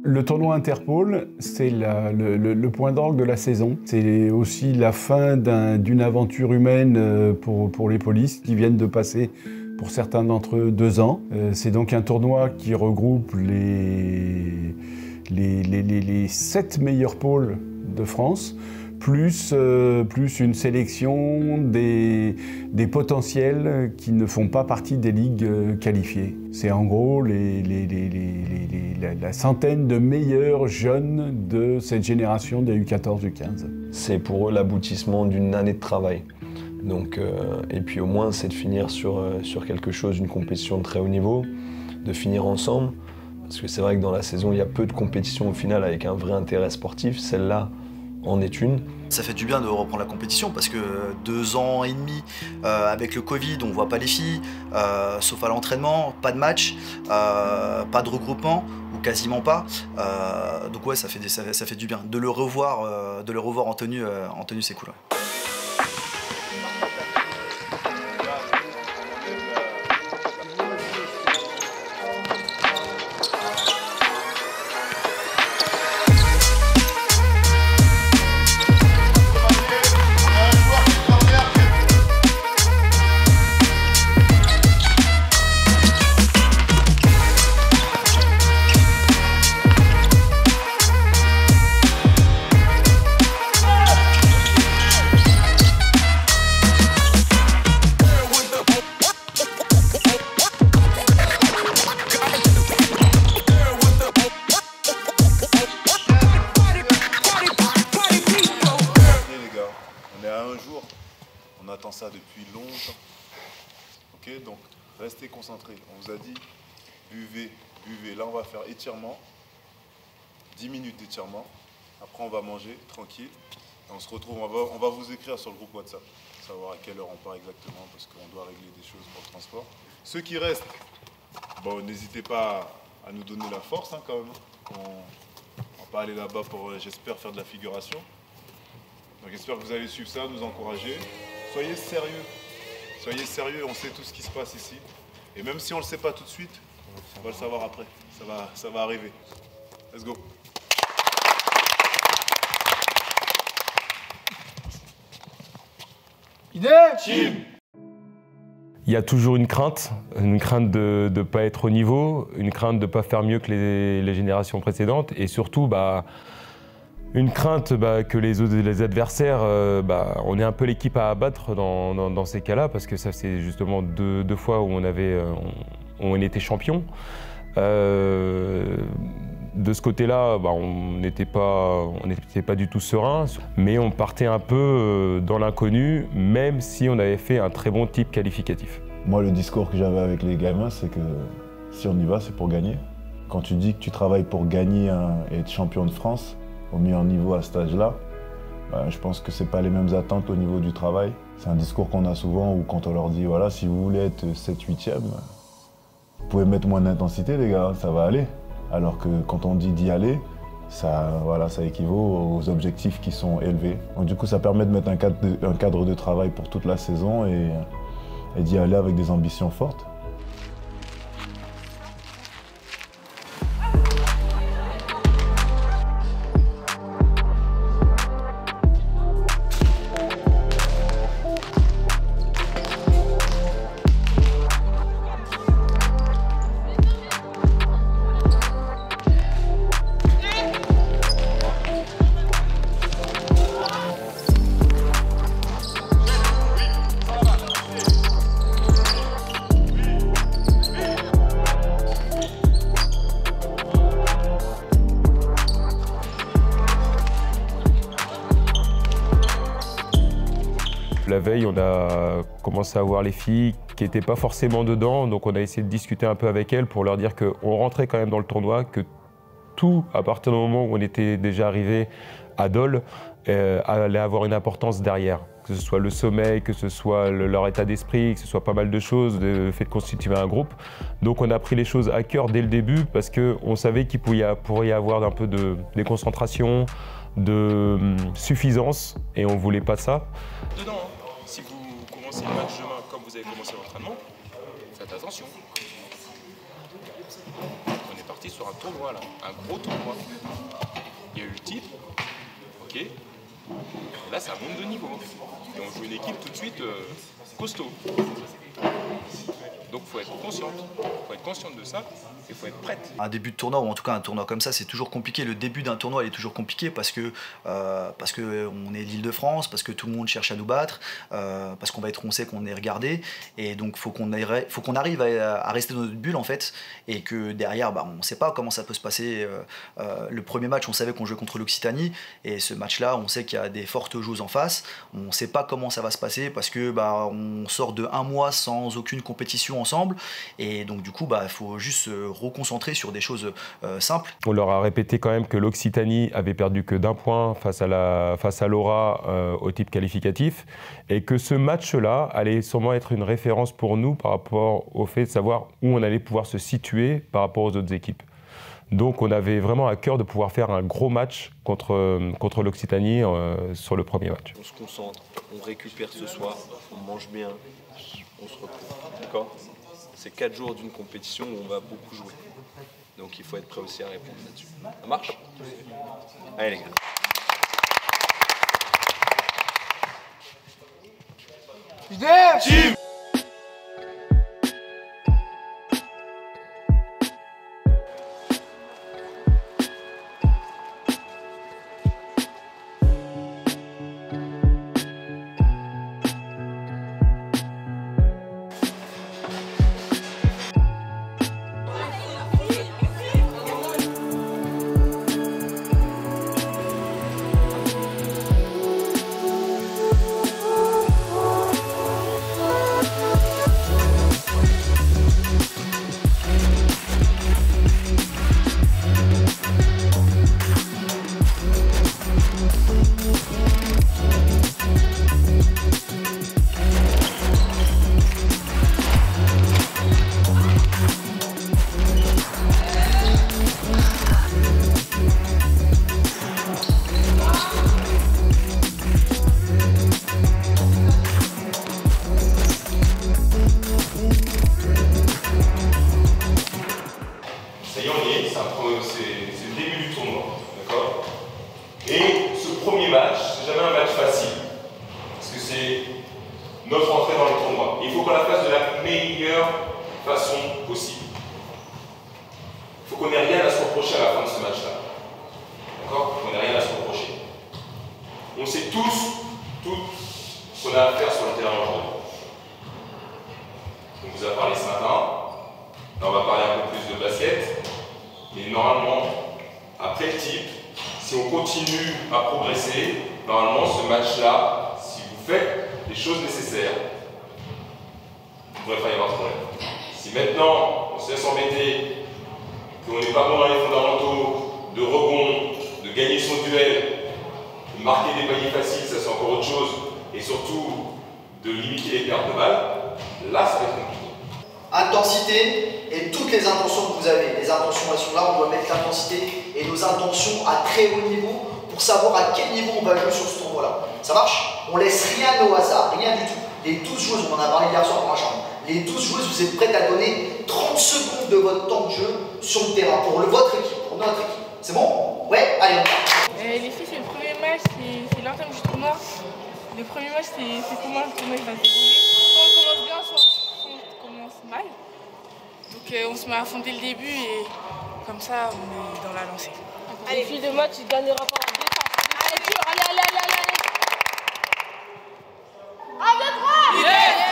Le tournoi Interpol, c'est le point d'orgue de la saison. C'est aussi la fin d'une aventure humaine pour les polices qui viennent de passer, pour certains d'entre eux, 2 ans. C'est donc un tournoi qui regroupe les 7 meilleurs pôles de France, plus une sélection des potentiels qui ne font pas partie des ligues qualifiées. C'est en gros la centaine de meilleurs jeunes de cette génération des U14, U15. C'est pour eux l'aboutissement d'une année de travail. Donc, et puis au moins, c'est de finir sur quelque chose, une compétition de très haut niveau, de finir ensemble. Parce que c'est vrai que dans la saison, il y a peu de compétitions au final avec un vrai intérêt sportif. Celle-là en est une. Ça fait du bien de reprendre la compétition parce que 2 ans et demi avec le Covid, on voit pas les filles, sauf à l'entraînement, pas de match, pas de regroupement ou quasiment pas. Donc ouais, ça fait du bien de le revoir en tenue, c'est cool. Ouais. On attend ça depuis longtemps. Ok, donc restez concentrés. On vous a dit buvez, buvez. Là, on va faire étirement. 10 minutes d'étirement. Après, on va manger tranquille. Et on se retrouve. On va vous écrire sur le groupe WhatsApp. Savoir à quelle heure on part exactement parce qu'on doit régler des choses pour le transport. Ceux qui restent, bon, n'hésitez pas à nous donner la force hein, quand même. On va pas aller là-bas pour, j'espère, faire de la figuration. Donc j'espère que vous allez suivre ça, nous encourager. Soyez sérieux, on sait tout ce qui se passe ici. Et même si on ne le sait pas tout de suite, on va le savoir après. Ça va arriver. Let's go. Idée, team. Il y a toujours une crainte de ne pas être au niveau, une crainte de ne pas faire mieux que les générations précédentes et surtout une crainte que les adversaires, on est un peu l'équipe à abattre dans ces cas-là parce que ça c'est justement deux fois où on était champion. De ce côté-là, on n'était pas du tout serein, mais on partait un peu dans l'inconnu, même si on avait fait un très bon type qualificatif. Moi, le discours que j'avais avec les gamins, c'est que si on y va, c'est pour gagner. Quand tu dis que tu travailles pour gagner et être champion de France, au meilleur niveau à cet âge-là, je pense que c'est pas les mêmes attentes au niveau du travail. C'est un discours qu'on a souvent où quand on leur dit, voilà, si vous voulez être 7-8e, vous pouvez mettre moins d'intensité, les gars, ça va aller. Alors que quand on dit d'y aller, ça équivaut aux objectifs qui sont élevés. Donc du coup, ça permet de mettre un cadre de travail pour toute la saison et d'y aller avec des ambitions fortes. La veille, on a commencé à voir les filles qui n'étaient pas forcément dedans, donc on a essayé de discuter un peu avec elles pour leur dire qu'on rentrait quand même dans le tournoi, que tout, à partir du moment où on était déjà arrivé à Dole, allait avoir une importance derrière. Que ce soit le sommeil, que ce soit leur état d'esprit, que ce soit pas mal de choses, le fait de constituer un groupe. Donc on a pris les choses à cœur dès le début parce qu'on savait qu'il pourrait y avoir un peu de déconcentration, de suffisance, et on ne voulait pas ça. Dedans, hein. Si vous commencez le match demain comme vous avez commencé l'entraînement, faites attention. On est parti. était sur un tournoi là, un gros tournoi. Il y a eu le titre, ok. Et là, ça monte de niveau. Et on joue une équipe tout de suite costaud. Donc il faut être consciente de ça, et il faut être prête. Un début de tournoi, ou en tout cas un tournoi comme ça, c'est toujours compliqué. Le début d'un tournoi, il est toujours compliqué parce que on est l'Île-de-France, parce que tout le monde cherche à nous battre, parce on sait qu'on est regardé, et donc faut qu'on arrive à rester dans notre bulle en fait, et que derrière, on ne sait pas comment ça peut se passer. Le premier match, on savait qu'on jouait contre l'Occitanie, et ce match-là, on sait qu'il y a des fortes joueuses en face. On ne sait pas comment ça va se passer parce que on sort de 1 mois sans aucune compétition ensemble, et donc du coup il faut juste se reconcentrer sur des choses simples. On leur a répété quand même que l'Occitanie avait perdu que d'1 point face à l'Aura au type qualificatif, et que ce match-là allait sûrement être une référence pour nous par rapport au fait de savoir où on allait pouvoir se situer par rapport aux autres équipes. Donc on avait vraiment à cœur de pouvoir faire un gros match contre l'Occitanie sur le premier match. On se concentre, on récupère ce soir, on mange bien, on se repose. D'accord ? C'est 4 jours d'une compétition où on va beaucoup jouer. Donc il faut être prêt aussi à répondre là-dessus. Ça marche ? Allez les gars. Team. C'est le début du tournoi, d'accord? Et ce premier match, c'est jamais un match facile, parce que c'est notre entrée dans le tournoi. Il faut qu'on la fasse de la meilleure façon possible. Il faut qu'on n'ait rien à se reprocher à la fin de ce match-là. D'accord? On n'ait rien à se reprocher. On sait tous, ce qu'on a à faire sur le terrain aujourd'hui. On vous a parlé ce matin. Là, on va parler un peu plus de basket. Mais normalement, après le type, si on continue à progresser, normalement, ce match-là, si vous faites les choses nécessaires, il ne devrait pas y avoir de problème. Si maintenant, on se laisse embêter, qu'on n'est pas bon dans les fondamentaux, de rebond, de gagner son duel, de marquer des paniers faciles, ça c'est encore autre chose, et surtout de limiter les pertes de balles, là, ça va être compliqué. Intensité et toutes les intentions que vous avez. Les intentions, elles sont là, on doit mettre l'intensité et nos intentions à très haut niveau pour savoir à quel niveau on va jouer sur ce tournoi-là. Ça marche? On laisse rien au hasard, rien du tout. Les 12 joueuses, on en a parlé hier soir dans ma chambre, les 12 joueuses, vous êtes prêtes à donner 30 secondes de votre temps de jeu sur le terrain pour votre équipe, pour notre équipe. C'est bon? Ouais? Allez, on part. Les filles, c'est le premier match, c'est l'entame du tournoi. Le premier match, c'est comment le tournoi va se dérouler. Soit on commence bien, soit on commence mal. Donc on se met à fond dès le début et comme ça, on est dans la lancée. Allez, les filles de match, tu gagneras pas en défense. Allez, dur, allez. Un, deux, trois. Yeah.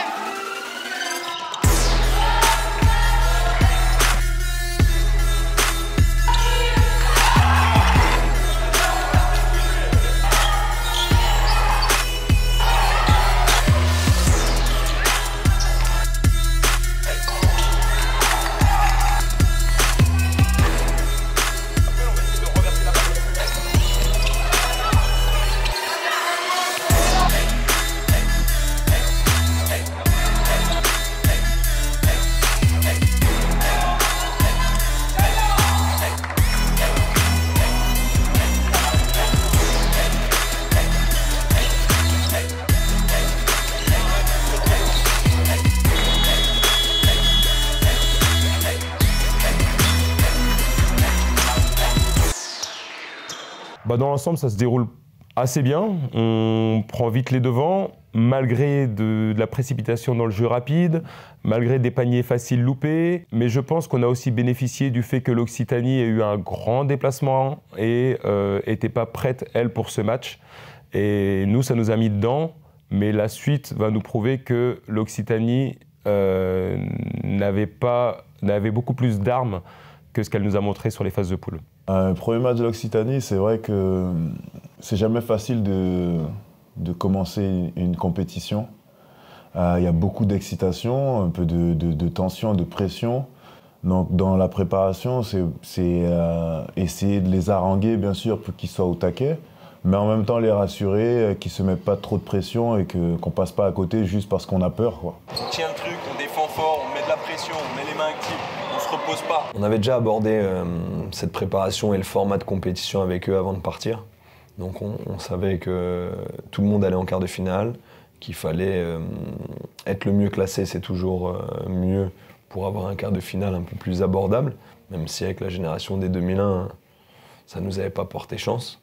Dans l'ensemble, ça se déroule assez bien. On prend vite les devants, malgré de la précipitation dans le jeu rapide, malgré des paniers faciles loupés. Mais je pense qu'on a aussi bénéficié du fait que l'Occitanie a eu un grand déplacement et n'était pas prête, elle, pour ce match. Et nous, ça nous a mis dedans. Mais la suite va nous prouver que l'Occitanie n'avait beaucoup plus d'armes que ce qu'elle nous a montré sur les phases de poule. Premier match de l'Occitanie, c'est vrai que c'est jamais facile de commencer une compétition. Il y a beaucoup d'excitation, un peu de tension, de pression. Donc dans la préparation, c'est essayer de les haranguer, bien sûr, pour qu'ils soient au taquet, mais en même temps les rassurer, qu'ils ne se mettent pas trop de pression et qu'on ne passe pas à côté juste parce qu'on a peur, quoi. On tient le truc, on défend fort, on met de la pression, on met les mains actives, on se repose pas. On avait déjà abordé cette préparation et le format de compétition avec eux avant de partir. Donc on savait que tout le monde allait en quart de finale, qu'il fallait être le mieux classé, c'est toujours mieux pour avoir un quart de finale un peu plus abordable, même si avec la génération des 2001, ça ne nous avait pas porté chance.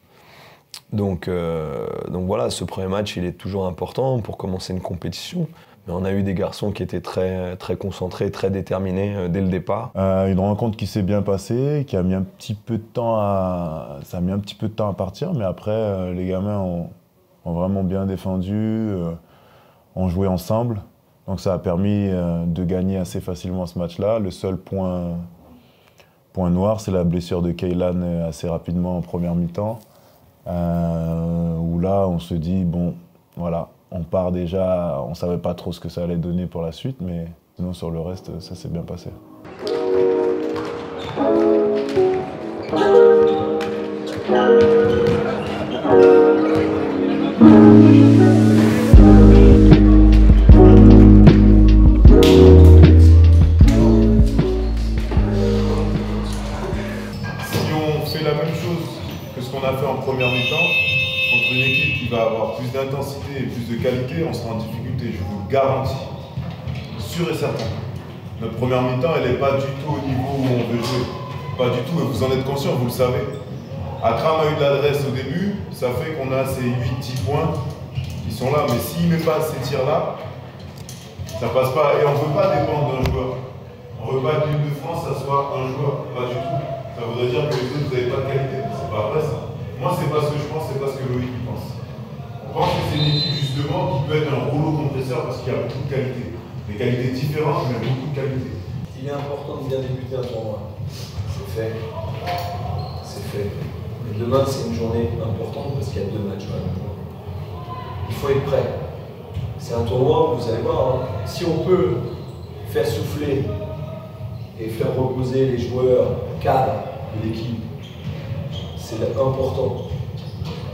Donc voilà, ce premier match, il est toujours important pour commencer une compétition. Mais on a eu des garçons qui étaient très, très concentrés, très déterminés dès le départ. Une rencontre qui s'est bien passée, qui a mis un petit peu de temps ça a mis un petit peu de temps à partir, mais après, les gamins ont vraiment bien défendu, ont joué ensemble. Donc ça a permis de gagner assez facilement ce match-là. Le seul point noir, c'est la blessure de Keylan assez rapidement en première mi-temps. Où là, on se dit, bon, voilà, on part déjà, on ne savait pas trop ce que ça allait donner pour la suite, mais sinon, sur le reste, ça s'est bien passé. D'intensité et plus de qualité, on sera en difficulté, je vous le garantis. Sûr et certain. Notre première mi-temps, elle n'est pas du tout au niveau où on veut jouer. Pas du tout, et vous en êtes conscient, vous le savez. Akram a eu de l'adresse au début, ça fait qu'on a ces 8-10 points qui sont là, mais s'il ne met pas ces tirs-là, ça passe pas. Et on ne veut pas dépendre d'un joueur. On ne veut pas que l'île de France, ça soit un joueur, pas du tout. Ça voudrait dire que les autres, vous n'avez pas de qualité. C'est pas vrai ça. Moi, c'est pas ce que je pense, c'est pas ce que Loïc pense. Je pense que c'est une équipe justement qui peut être un rouleau compresseur parce qu'il y a beaucoup de qualités. Des qualités différentes, mais beaucoup de qualités. Il est important de bien débuter un tournoi. C'est fait. C'est fait. Mais demain, c'est une journée importante parce qu'il y a 2 matchs. Il faut être prêt. C'est un tournoi, vous allez voir, hein, si on peut faire souffler et faire reposer les joueurs cadres de l'équipe, c'est important.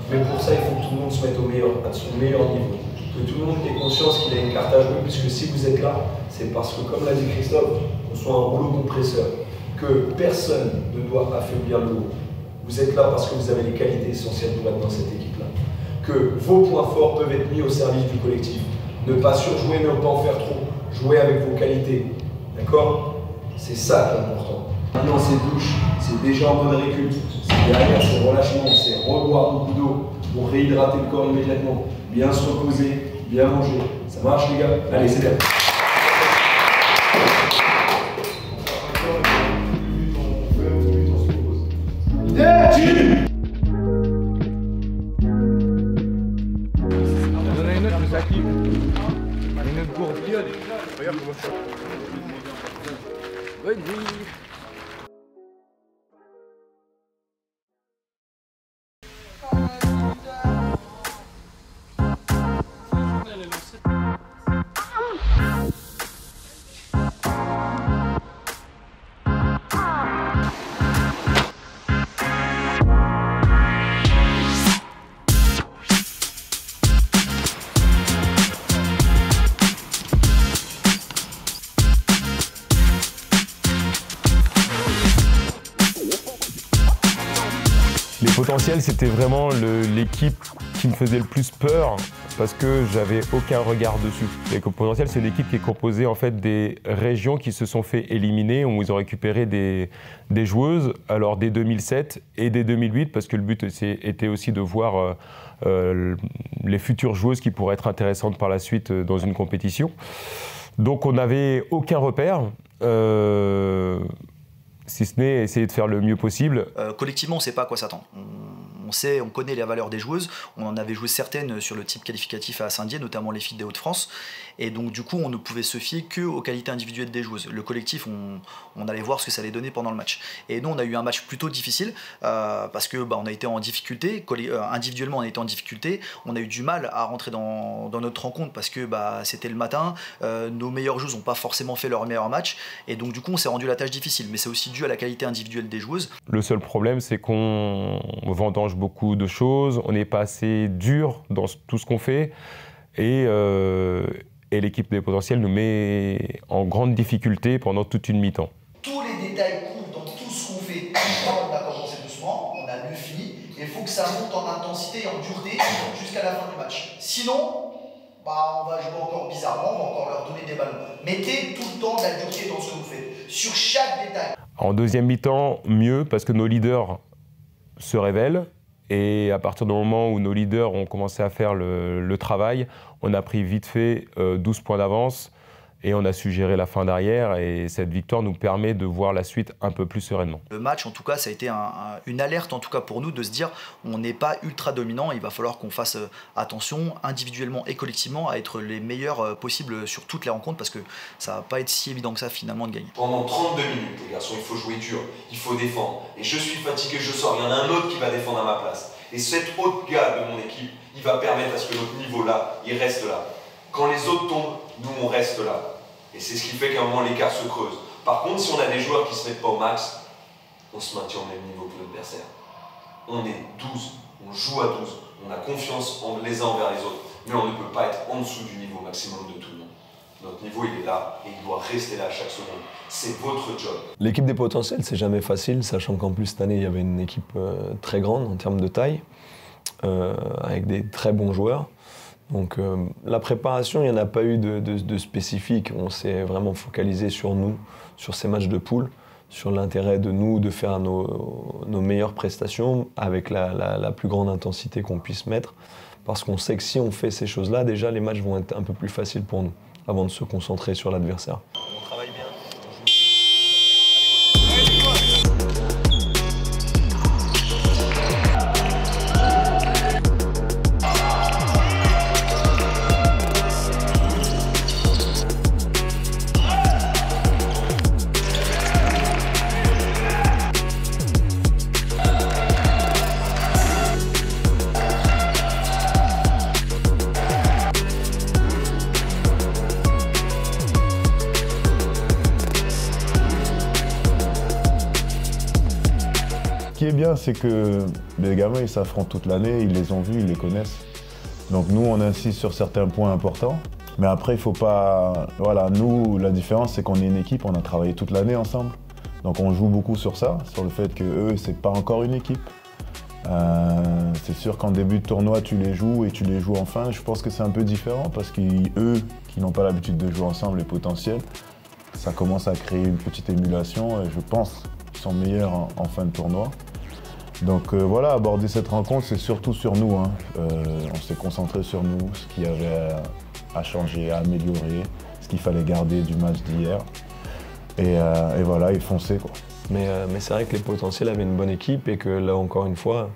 Mais pour ça, il faut que tout le monde se mette à son meilleur niveau. Que tout le monde ait conscience qu'il a une carte à jouer, puisque si vous êtes là, c'est parce que, comme l'a dit Christophe, on soit un rouleau compresseur. Que personne ne doit affaiblir le groupe. Vous êtes là parce que vous avez les qualités essentielles pour être dans cette équipe-là. Que vos points forts peuvent être mis au service du collectif. Ne pas surjouer, ne pas en faire trop. Jouer avec vos qualités. D'accord? C'est ça qui est important. Maintenant, c'est douche, c'est déjà en mode récup. Derrière, c'est relâchement, c'est reboire beaucoup d'eau pour réhydrater le corps immédiatement, bien se reposer, bien manger. Ça marche les gars? Allez, c'est bien. Les potentiels, c'était vraiment l'équipe qui me faisait le plus peur parce que j'avais aucun regard dessus. L'équipe potentielle, c'est une équipe qui est composée en fait des régions qui se sont fait éliminer, où ils ont récupéré des joueuses, alors dès 2007 et dès 2008, parce que le but était aussi de voir les futures joueuses qui pourraient être intéressantes par la suite dans une compétition. Donc on n'avait aucun repère, si ce n'est essayer de faire le mieux possible. Collectivement, on ne sait pas à quoi s'attendre. On connaît les valeurs des joueuses. On en avait joué certaines sur le type qualificatif à Saint-Dié, notamment les filles des Hauts-de-France. Et donc, du coup, on ne pouvait se fier qu'aux qualités individuelles des joueuses. Le collectif, on allait voir ce que ça allait donner pendant le match. Et nous, on a eu un match plutôt difficile parce que on a été en difficulté. Individuellement, on a été en difficulté. On a eu du mal à rentrer dans notre rencontre parce que c'était le matin. Nos meilleures joueuses n'ont pas forcément fait leur meilleur match. Et donc, du coup, on s'est rendu la tâche difficile. Mais c'est aussi dû à la qualité individuelle des joueuses. Le seul problème, c'est qu'on vendange beaucoup de choses. On n'est pas assez dur dans tout ce qu'on fait. Et l'équipe des potentiels nous met en grande difficulté pendant toute une mi-temps. Tous les détails comptent dans tout ce qu'on fait. On a commencé doucement, on a mieux fini. Il faut que ça monte en intensité et en dureté jusqu'à la fin du match. Sinon, on va jouer encore bizarrement, on va encore leur donner des ballons. Mettez tout le temps de la dureté dans ce que vous faites, sur chaque détail. En deuxième mi-temps, mieux, parce que nos leaders se révèlent. Et à partir du moment où nos leaders ont commencé à faire le travail, on a pris vite fait 12 points d'avance et on a su gérer la fin d'arrière. Et cette victoire nous permet de voir la suite un peu plus sereinement. Le match, en tout cas, ça a été une alerte en tout cas pour nous de se dire on n'est pas ultra dominant. Il va falloir qu'on fasse attention individuellement et collectivement à être les meilleurs possibles sur toutes les rencontres parce que ça va pas être si évident que ça finalement de gagner. Pendant 32 minutes, les garçons, il faut jouer dur, il faut défendre. Et je suis fatigué, je sors. Il y en a un autre qui va défendre à ma place. Et cet autre gars de mon équipe, il va permettre à ce que notre niveau là, il reste là. Quand les autres tombent, nous on reste là. Et c'est ce qui fait qu'à un moment l'écart se creuse. Par contre, si on a des joueurs qui se mettent pas au max, on se maintient au même niveau que l'adversaire. On est 12, on joue à 12, on a confiance les uns envers les autres, mais on ne peut pas être en dessous du niveau maximum de tout le monde. Notre niveau il est là et il doit rester là chaque seconde. C'est votre job. L'équipe des potentiels, c'est jamais facile, sachant qu'en plus cette année il y avait une équipe très grande en termes de taille, avec des très bons joueurs. Donc la préparation, il n'y en a pas eu de spécifique. On s'est vraiment focalisé sur nous, sur ces matchs de poule, sur l'intérêt de nous de faire nos meilleures prestations avec la plus grande intensité qu'on puisse mettre. Parce qu'on sait que si on fait ces choses-là, déjà les matchs vont être un peu plus faciles pour nous, avant de se concentrer sur l'adversaire. On travaille bien. Ce qui est bien, c'est que les gamins, ils s'affrontent toute l'année, ils les ont vus, ils les connaissent. Donc nous, on insiste sur certains points importants. Mais après, il ne faut pas... Voilà, nous, la différence, c'est qu'on est une équipe, on a travaillé toute l'année ensemble. Donc on joue beaucoup sur ça, sur le fait qu'eux, c'est pas encore une équipe. C'est sûr qu'en début de tournoi, tu les joues et tu les joues en fin. Je pense que c'est un peu différent parce qu'eux, qui n'ont pas l'habitude de jouer ensemble, les potentiels, ça commence à créer une petite émulation. Et je pense qu'ils sont meilleurs en fin de tournoi. Donc voilà, aborder cette rencontre, c'est surtout sur nous. On s'est concentré sur nous, ce qu'il y avait à changer, à améliorer, ce qu'il fallait garder du match d'hier. Et voilà, et foncer, quoi. Mais c'est vrai que les potentiels avaient une bonne équipe et que là, encore une fois,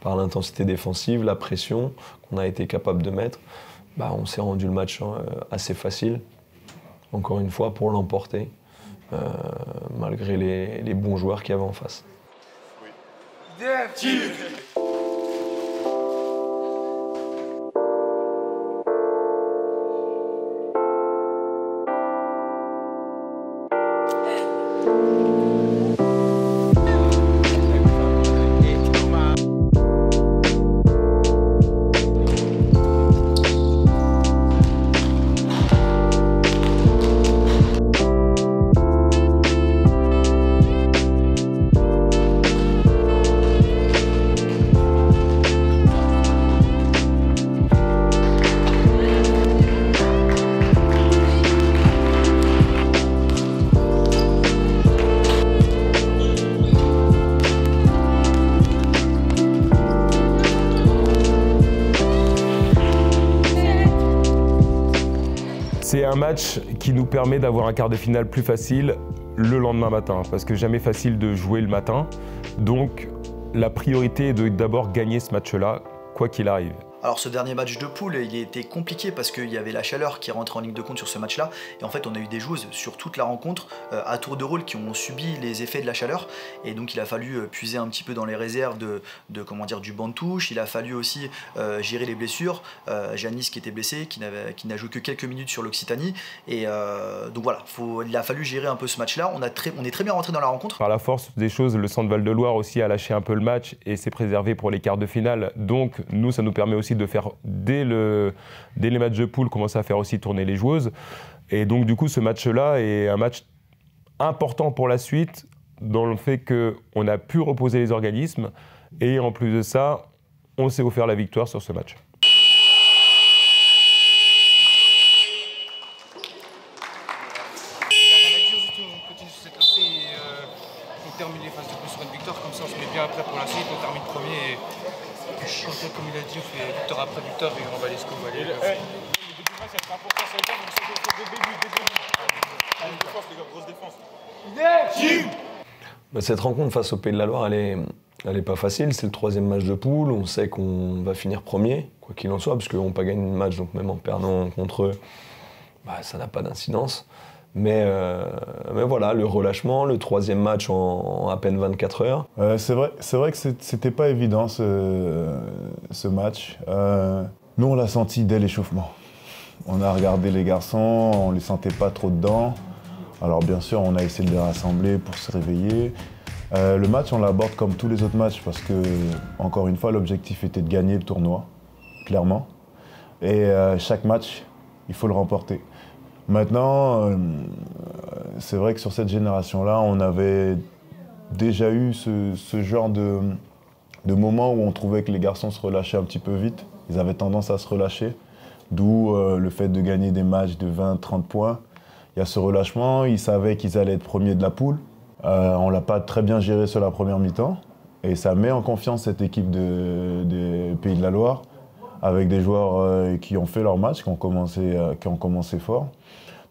par l'intensité défensive, la pression qu'on a été capable de mettre, on s'est rendu le match assez facile, encore une fois, pour l'emporter, malgré les bons joueurs qu'il y avait en face. un match qui nous permet d'avoir un quart de finale plus facile le lendemain matin, parce que jamais facile de jouer le matin. Donc la priorité est de d'abord gagner ce match-là, quoi qu'il arrive. Alors ce dernier match de poule, il était compliqué parce qu'il y avait la chaleur qui rentre en ligne de compte sur ce match-là. Et en fait, on a eu des joueuses sur toute la rencontre à tour de rôle qui ont subi les effets de la chaleur. Et donc il a fallu puiser un petit peu dans les réserves comment dire, du banc de touche. Il a fallu aussi gérer les blessures. Janice qui était blessée, qui n'a joué que quelques minutes sur l'Occitanie. Et donc voilà, il a fallu gérer un peu ce match-là. On est très bien rentré dans la rencontre. Par la force des choses, le Centre Val-de-Loire aussi a lâché un peu le match et s'est préservé pour les quarts de finale. Donc nous, ça nous permet aussi de faire, dès les matchs de poule, commencer à faire aussi tourner les joueuses. Et donc du coup, ce match-là est un match important pour la suite, dans le fait qu'on a pu reposer les organismes, et en plus de ça, on s'est offert la victoire sur ce match. On termine les phases de poule sur une victoire, comme ça on se met bien après pour la suite, on termine premier. Comme il a dit, on fait victoire après victoire et on va aller jusqu'au bout. Le début du match, c'est important, ça va donc c'est le début. Allez, défense, les gars, grosse défense. Cette rencontre face au Pays de la Loire, elle est pas facile. C'est le 3e match de poule. On sait qu'on va finir premier, quoi qu'il en soit, parce qu'on n'a pas gagné de match, donc même en perdant contre eux, ça n'a pas d'incidence. Mais voilà, le relâchement, le 3e match en à peine 24 heures. C'est vrai que c'était pas évident ce match. Nous, on l'a senti dès l'échauffement. On a regardé les garçons, on les sentait pas trop dedans. Alors bien sûr, on a essayé de les rassembler pour se réveiller. Le match, on l'aborde comme tous les autres matchs parce que, encore une fois, l'objectif était de gagner le tournoi, clairement. Et chaque match, il faut le remporter. Maintenant, c'est vrai que sur cette génération-là, on avait déjà eu ce genre de moment où on trouvait que les garçons se relâchaient un petit peu vite. Ils avaient tendance à se relâcher, d'où le fait de gagner des matchs de 20-30 points. Il y a ce relâchement, ils savaient qu'ils allaient être premiers de la poule. On ne l'a pas très bien géré sur la première mi-temps. Et ça met en confiance cette équipe des Pays de la Loire, avec des joueurs qui ont fait leur match, qui ont commencé fort.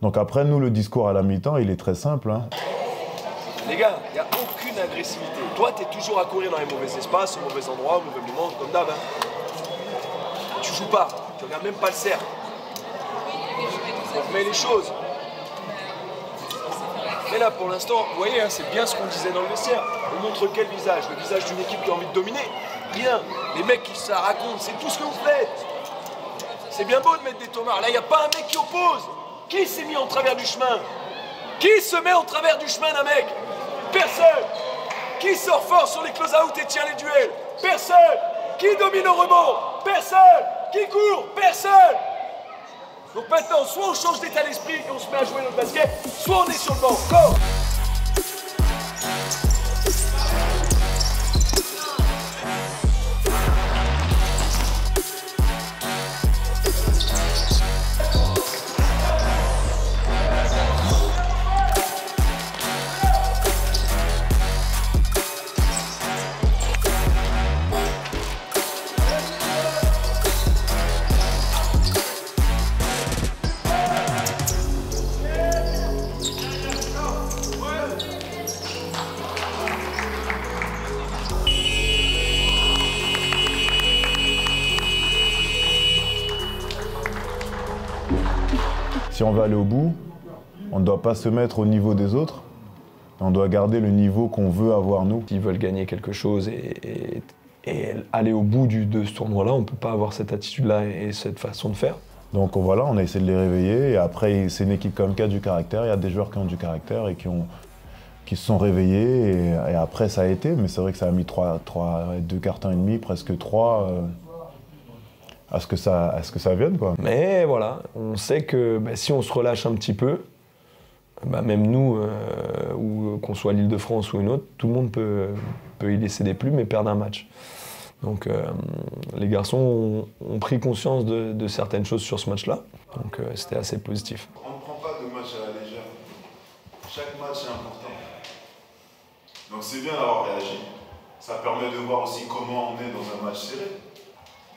Donc après, nous, le discours à la mi-temps, il est très simple. Les gars, il n'y a aucune agressivité. Toi, tu es toujours à courir dans les mauvais espaces, au mauvais endroit, au mauvais moment, comme d'hab. Tu joues pas, tu regardes même pas le cercle. On remet les choses. Mais là, pour l'instant, vous voyez, c'est bien ce qu'on disait dans le vestiaire. On montre quel visage? Le visage d'une équipe qui a envie de dominer? Rien. Les mecs qui ça racontent, c'est tout ce que vous faites. C'est bien beau de mettre des tomards. Là, il n'y a pas un mec qui oppose. Qui s'est mis en travers du chemin? Qui se met en travers du chemin d'un mec? Personne. Qui sort fort sur les close-out et tient les duels? Personne. Qui domine au rebond? Personne. Qui court? Personne. Donc maintenant, soit on change d'état d'esprit et on se met à jouer notre basket, soit on est sur le banc. Go! Si on veut aller au bout, on ne doit pas se mettre au niveau des autres. On doit garder le niveau qu'on veut avoir nous. S'ils veulent gagner quelque chose et aller au bout de ce tournoi-là, on ne peut pas avoir cette attitude-là et cette façon de faire. Donc voilà, on a essayé de les réveiller. Et après, c'est une équipe comme qui a du caractère. Il y a des joueurs qui ont du caractère et qui se sont réveillés. Et après, ça a été. Mais c'est vrai que ça a mis 2 cartons et demi, presque 3. À ce que ça vienne, quoi. Mais voilà, on sait que si on se relâche un petit peu, même nous, ou qu'on soit l'Île-de-France ou une autre, tout le monde peut y laisser des plumes et perdre un match. Donc les garçons ont pris conscience de certaines choses sur ce match-là, donc c'était assez positif. On ne prend pas de match à la légère. Chaque match est important. Donc c'est bien d'avoir réagi. Ça permet de voir aussi comment on est dans un match serré.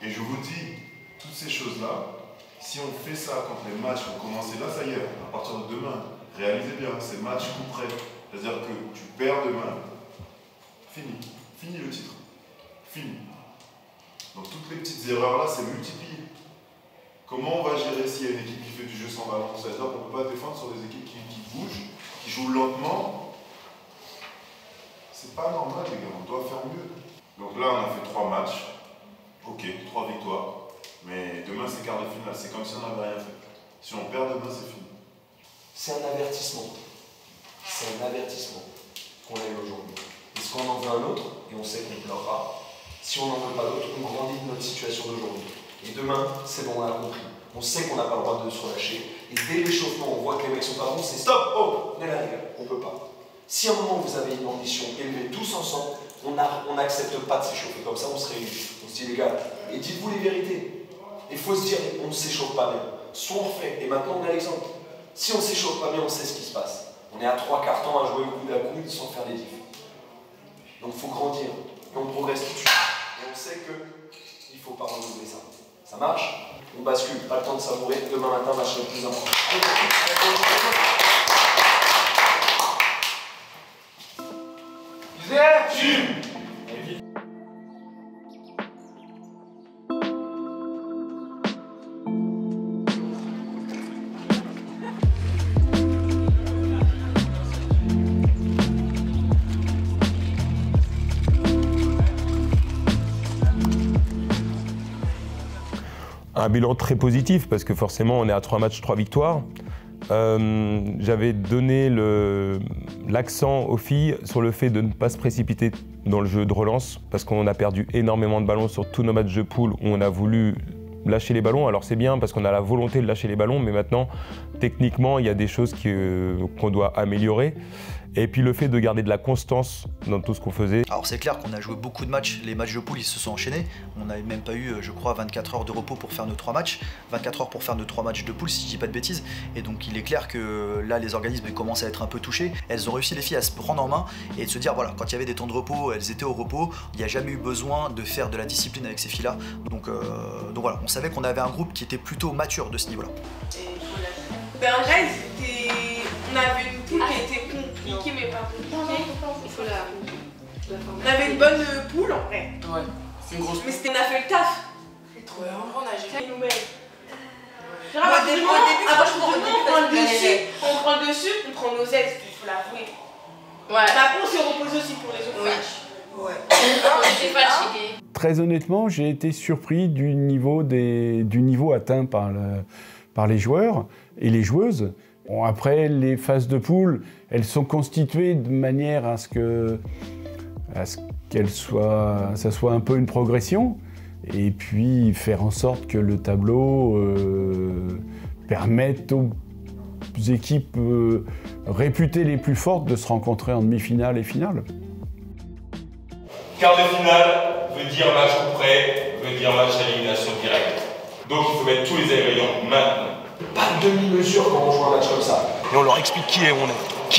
Et je vous dis, toutes ces choses-là, Si on fait ça quand les matchs vont commencer là, ça y est, à partir de demain, réalisez bien, ces matchs coup près. C'est-à-dire que tu perds demain, fini le titre, fini. Donc toutes les petites erreurs là, c'est multiplié. Comment on va gérer s'il y a une équipe qui fait du jeu sans ballon? C'est-à-dire qu'on ne peut pas défendre sur des équipes qui bougent, qui jouent lentement. C'est pas normal les gars, on doit faire mieux. Donc là on a fait 3 matchs, ok, 3 victoires, mais demain c'est quart de finale, c'est comme si on n'avait rien fait. Si on perd demain c'est fini. C'est un avertissement. C'est un avertissement qu'on a eu aujourd'hui. Est-ce qu'on en veut un autre? Et on sait qu'on pleurera. Si on n'en veut pas d'autre, on grandit de notre situation d'aujourd'hui. Et demain, c'est bon, on a compris. On sait qu'on n'a pas le droit de se relâcher. Et dès l'échauffement, on voit que les mecs sont pas bons, c'est stop, oh, on est là les gars, on peut pas. Si à un moment vous avez une ambition élevée tous ensemble, on n'accepte pas de s'échauffer comme ça, on se réunit. On se dit les gars, et dites-vous les vérités. Il faut se dire, on ne s'échauffe pas bien. Soit on fait, et maintenant on a l'exemple. Si on ne s'échauffe pas bien, on sait ce qui se passe. On est à 3 quarts temps à jouer au coude à coude sans faire des diffs. Donc il faut grandir, et on progresse tout de suite. Et on sait qu'il ne faut pas renouveler ça. Ça marche? On bascule, pas le temps de savourer. Demain matin, match le plus important. Un bilan très positif parce que forcément on est à 3 matchs, 3 victoires. J'avais donné l'accent aux filles sur le fait de ne pas se précipiter dans le jeu de relance parce qu'on a perdu énormément de ballons sur tous nos matchs de poule où on a voulu lâcher les ballons. Alors c'est bien parce qu'on a la volonté de lâcher les ballons, mais maintenant techniquement il y a des choses qu'on doit améliorer. Et puis le fait de garder de la constance dans tout ce qu'on faisait. Alors c'est clair qu'on a joué beaucoup de matchs, les matchs de poule ils se sont enchaînés. On n'avait même pas eu, je crois, 24 heures de repos pour faire nos 3 matchs. 24 heures pour faire nos 3 matchs de poule si je dis pas de bêtises. Et donc il est clair que là les organismes commencent à être un peu touchés. Elles ont réussi les filles à se prendre en main et de se dire voilà, quand il y avait des temps de repos, elles étaient au repos. Il n'y a jamais eu besoin de faire de la discipline avec ces filles-là. Donc voilà, on savait qu'on avait un groupe qui était plutôt mature de ce niveau-là. Ben en vrai, on avait une poule qui était compliquée mais pas compliquée. On avait une bonne poule en vrai. Ouais, c'est une grosse poule. Mais on a fait le taf. Ouais, on a géré. Ils nous mettent. Après, on prend le dessus, on prend nos aides, il faut l'avouer. Ouais. Après, on s'est reposé aussi pour les autres matchs. Ouais. On était fatigués. Très honnêtement, j'ai été surpris du niveau atteint par les joueurs et les joueuses. Bon, après, les phases de poule, elles sont constituées de manière à ce que ça soit un peu une progression, et puis faire en sorte que le tableau permette aux équipes réputées les plus fortes de se rencontrer en demi-finale et finale. Quart de finale veut dire match coup près, veut dire match à élimination directe. Donc il faut mettre tous les ingrédients maintenant. Pas de demi-mesure quand on joue un match comme ça. Et on leur explique qui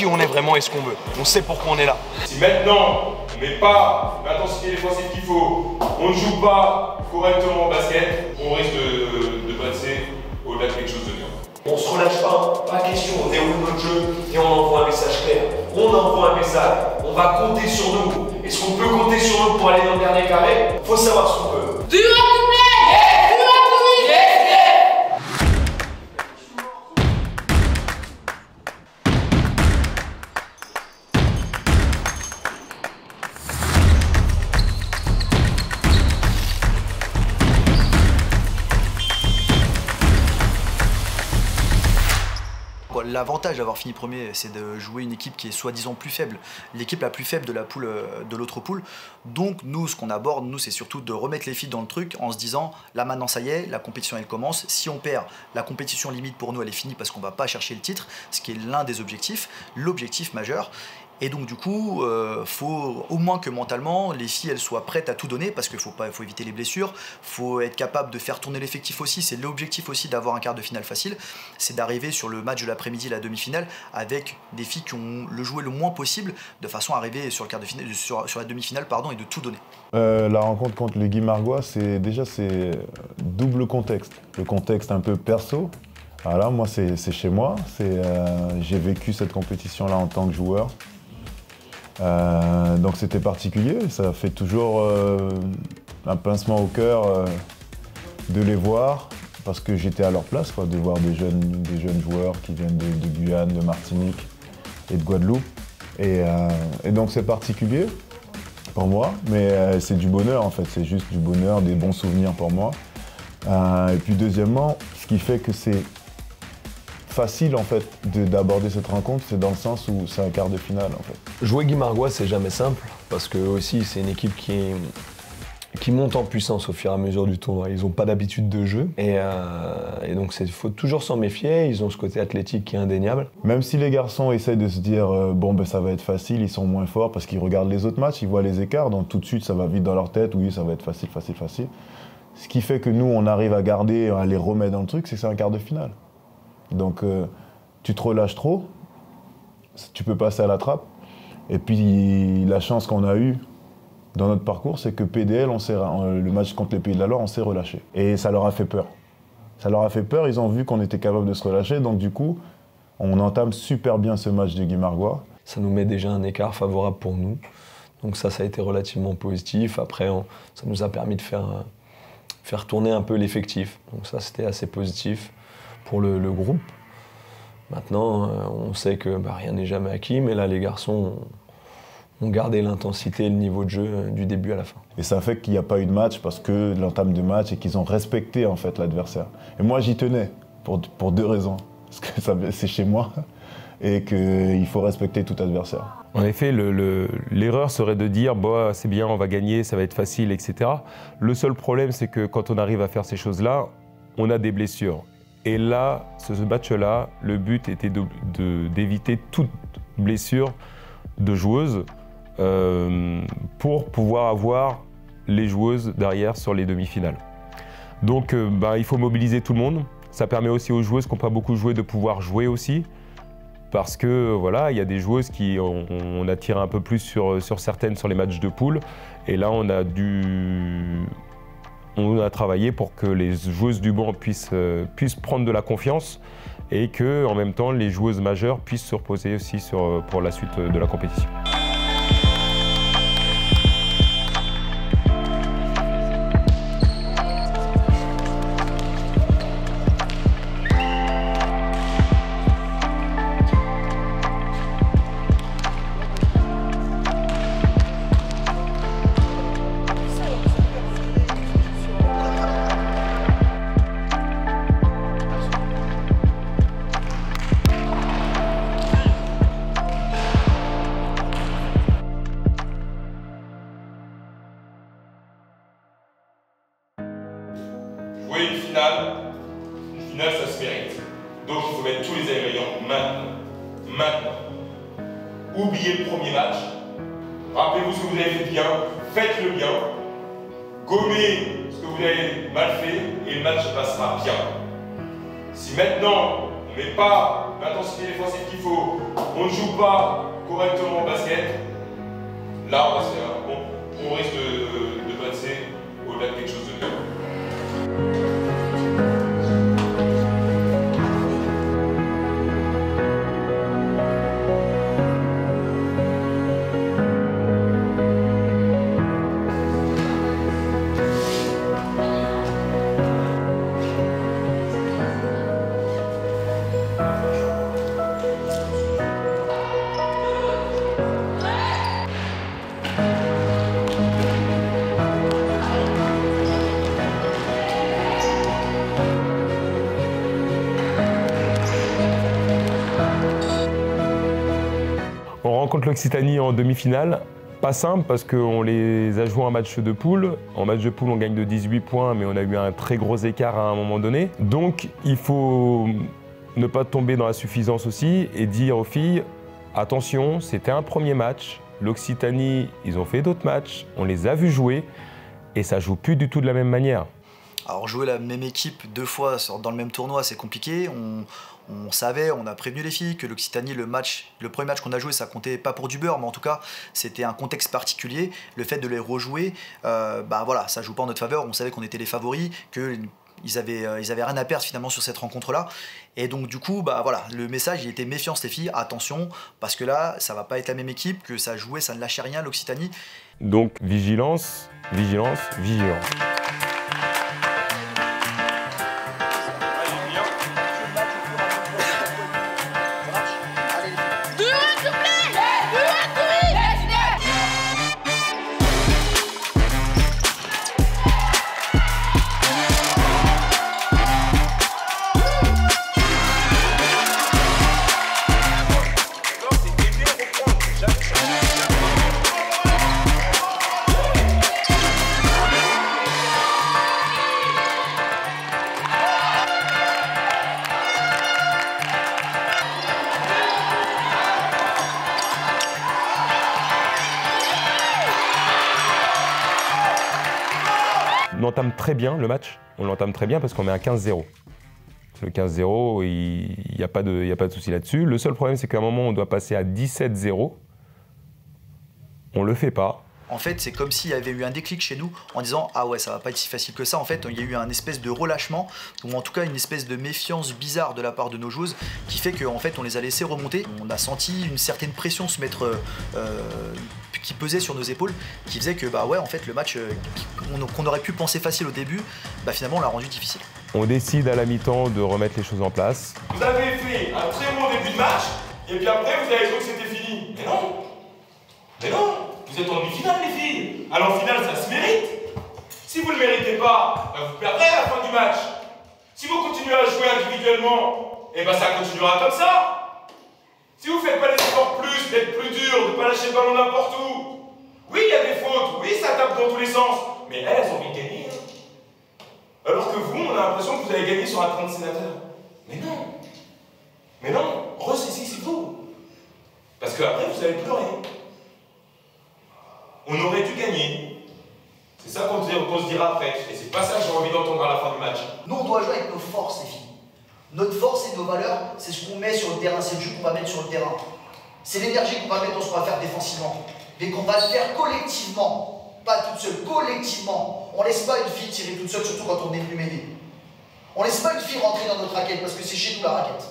on est vraiment et ce qu'on veut. On sait pourquoi on est là. Si maintenant on met pas l'intensité défensive qu'il faut, on ne joue pas correctement au basket, on risque de passer au-delà de quelque chose de bien. On se relâche pas question, on déroule notre jeu et on envoie un message clair. On envoie un message, on va compter sur nous. Est-ce qu'on peut compter sur nous pour aller dans le dernier carré? Faut savoir ce qu'on veut. Do you want to play? Yes! Do you want to win? Yes! L'avantage d'avoir fini premier, c'est de jouer une équipe qui est soi-disant plus faible, l'équipe la plus faible de la poule, de l'autre poule. Donc nous, ce qu'on aborde, nous, c'est surtout de remettre les filles dans le truc en se disant, là maintenant ça y est, la compétition elle commence. Si on perd, la compétition limite pour nous elle est finie parce qu'on va pas chercher le titre, ce qui est l'un des objectifs, l'objectif majeur. Et donc du coup, faut au moins que mentalement, les filles elles soient prêtes à tout donner, parce qu'il faut éviter les blessures, faut être capable de faire tourner l'effectif aussi. C'est l'objectif aussi d'avoir un quart de finale facile, c'est d'arriver sur le match de l'après-midi, la demi-finale, avec des filles qui ont le joué le moins possible, de façon à arriver sur le quart de finale, sur la demi-finale pardon, et de tout donner. La rencontre contre le Guimarães, c'est double contexte. Le contexte un peu perso. Voilà, moi c'est chez moi, j'ai vécu cette compétition-là en tant que joueur. Donc c'était particulier, ça fait toujours un pincement au cœur de les voir, parce que j'étais à leur place, quoi, de voir des jeunes joueurs qui viennent de Guyane, de Martinique et de Guadeloupe. Et donc c'est particulier pour moi, mais c'est du bonheur en fait, c'est juste du bonheur, des bons souvenirs pour moi. Et puis deuxièmement, ce qui fait que c'est facile en fait d'aborder cette rencontre, c'est dans le sens où c'est un quart de finale en fait. Jouer Guimarães, c'est jamais simple, parce que aussi c'est une équipe qui monte en puissance au fur et à mesure du tournoi. Ils n'ont pas d'habitude de jeu, et donc il faut toujours s'en méfier. Ils ont ce côté athlétique qui est indéniable. Même si les garçons essayent de se dire bon ben ça va être facile, ils sont moins forts parce qu'ils regardent les autres matchs, ils voient les écarts, donc tout de suite ça va vite dans leur tête, oui ça va être facile, facile, facile. Ce qui fait que nous on arrive à garder, à les remettre dans le truc, c'est que c'est un quart de finale. Donc tu te relâches trop, tu peux passer à la trappe. Et puis la chance qu'on a eue dans notre parcours, c'est que PDL, le match contre les Pays de la Loire, on s'est relâché. Et ça leur a fait peur. Ça leur a fait peur, ils ont vu qu'on était capable de se relâcher, donc du coup, on entame super bien ce match de Guimarães. Ça nous met déjà un écart favorable pour nous. Donc ça a été relativement positif. Après, ça nous a permis de faire tourner un peu l'effectif. Donc ça, c'était assez positif pour le groupe. Maintenant, on sait que rien n'est jamais acquis, mais là, les garçons ont gardé l'intensité et le niveau de jeu du début à la fin. Et ça fait qu'il n'y a pas eu de match parce que l'entame de match et qu'ils ont respecté en fait l'adversaire. Et moi, j'y tenais pour deux raisons. Parce que c'est chez moi et qu'il faut respecter tout adversaire. En effet, l'erreur serait de dire bah, c'est bien, on va gagner, ça va être facile, etc. Le seul problème, c'est que quand on arrive à faire ces choses-là, on a des blessures. Et là, ce match-là, le but était d'éviter toute blessure de joueuses pour pouvoir avoir les joueuses derrière sur les demi-finales. Donc il faut mobiliser tout le monde. Ça permet aussi aux joueuses qui n'ont pas beaucoup joué de pouvoir jouer aussi. Parce que voilà, il y a des joueuses qui on a tiré un peu plus sur certaines sur les matchs de poule. Et là, on a travaillé pour que les joueuses du banc puissent prendre de la confiance et que, en même temps, les joueuses majeures puissent se reposer aussi pour la suite de la compétition. Jouer une finale ça se mérite. Donc il faut mettre tous les ingrédients maintenant. Oubliez le premier match, rappelez-vous ce que vous avez fait bien, faites-le bien, gommez ce que vous avez mal fait et le match passera bien. Si maintenant on ne met pas l'intensité défensive qu'il faut, on ne joue pas correctement au basket, là on risque de passer au-delà de quelque chose de mieux. On rencontre l'Occitanie en demi-finale. Pas simple parce qu'on les a joués en match de poule. En match de poule, on gagne de 18 points, mais on a eu un très gros écart à un moment donné. Donc, il faut ne pas tomber dans la suffisance aussi et dire aux filles, attention, c'était un premier match. L'Occitanie, ils ont fait d'autres matchs, on les a vus jouer et ça joue plus du tout de la même manière. Alors jouer la même équipe 2 fois dans le même tournoi, c'est compliqué. On savait, on a prévenu les filles que l'Occitanie, le premier match qu'on a joué, ça comptait pas pour du beurre, mais en tout cas, c'était un contexte particulier. Le fait de les rejouer, voilà, ça joue pas en notre faveur. On savait qu'on était les favoris, qu'ils avaient rien à perdre finalement sur cette rencontre-là. Et donc du coup, voilà, le message, il était méfiance les filles, attention, parce que là, ça va pas être la même équipe, que ça jouait, ça ne lâchait rien l'Occitanie. Donc vigilance, vigilance, vigilance. On entame très bien le match, on l'entame très bien parce qu'on met un 15-0. Le 15-0, il n'y a pas de souci là-dessus. Le seul problème, c'est qu'à un moment, on doit passer à 17-0. On ne le fait pas. En fait, c'est comme s'il y avait eu un déclic chez nous en disant « Ah ouais, ça va pas être si facile que ça ». En fait, il y a eu un espèce de relâchement, ou en tout cas une espèce de méfiance bizarre de la part de nos joueuses qui fait qu'en fait, on les a laissés remonter. On a senti une certaine pression se mettre, qui pesait sur nos épaules, qui faisait que en fait, le match qu'on aurait pu penser facile au début, finalement, on l'a rendu difficile. On décide à la mi-temps de remettre les choses en place. Vous avez fait un très bon début de match, et puis après, vous avez cru que c'était fini. Mais non! Mais non! Vous êtes en demi-finale, les filles. Alors, en finale, ça se mérite. Si vous ne le méritez pas, vous perdrez à la fin du match. Si vous continuez à jouer individuellement, ça continuera comme ça. Si vous ne faites pas des efforts plus, d'être plus dur, de ne pas lâcher le ballon n'importe où. Oui, il y a des fautes. Oui, ça tape dans tous les sens. Mais elles ont envie de gagner. Alors que vous, on a l'impression que vous avez gagné sur un 30 sénateurs. Mais non. Mais non. Ressaisissez-vous. Parce qu'après, vous allez pleurer. On aurait dû gagner. C'est ça qu'on se dira après. Et c'est pas ça que j'ai envie d'entendre à la fin du match. Nous, on doit jouer avec nos forces, les filles. Notre force et nos valeurs, c'est ce qu'on met sur le terrain, c'est le jeu qu'on va mettre sur le terrain. C'est l'énergie qu'on va mettre dans ce qu'on va faire défensivement. Mais qu'on va le faire collectivement. Pas toute seule, collectivement. On laisse pas une fille tirer toute seule, surtout quand on est venu m'aider. On laisse pas une fille rentrer dans notre raquette, parce que c'est chez nous la raquette.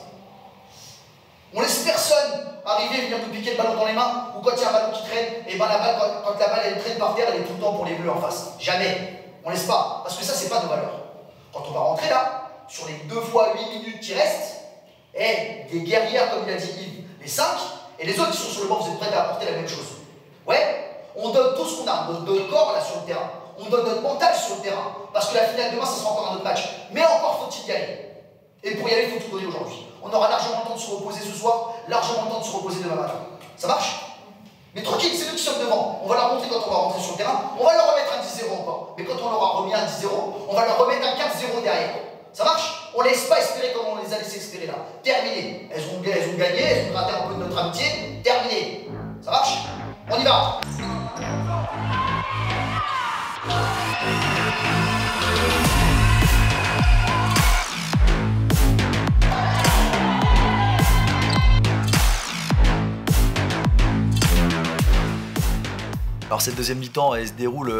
On laisse personne arriver et venir nous piquer le ballon dans les mains, ou quand il y a un ballon qui traîne, et la balle, quand la balle elle traîne par terre, elle est tout le temps pour les bleus en face. Jamais. On laisse pas, parce que ça, c'est pas nos valeurs. Quand on va rentrer là, sur les 2 fois 8 minutes qui restent, des guerrières, comme il a dit Yves, les 5, et les autres qui sont sur le banc, vous êtes prêts à apporter la même chose. Ouais, on donne tout ce qu'on a, notre corps là sur le terrain, on donne notre mental sur le terrain, parce que la finale demain, ça sera encore un autre match. Mais encore faut-il y aller. Et pour y aller, il faut tout donner aujourd'hui. On aura largement le temps de se reposer ce soir, largement le temps de se reposer demain matin. Ça marche? Mais tranquille, c'est nous qui sommes devant. On va leur montrer quand on va rentrer sur le terrain. On va leur remettre un 10-0 encore. Mais quand on leur aura remis un 10-0, on va leur remettre un 15-0 derrière. Ça marche? On ne laisse pas espérer comme on les a laissé espérer là. Terminé. Elles ont gagné, elles ont gratté un peu de notre amitié. Terminé. Ça marche? On y va. Alors cette deuxième mi-temps, elle se déroule,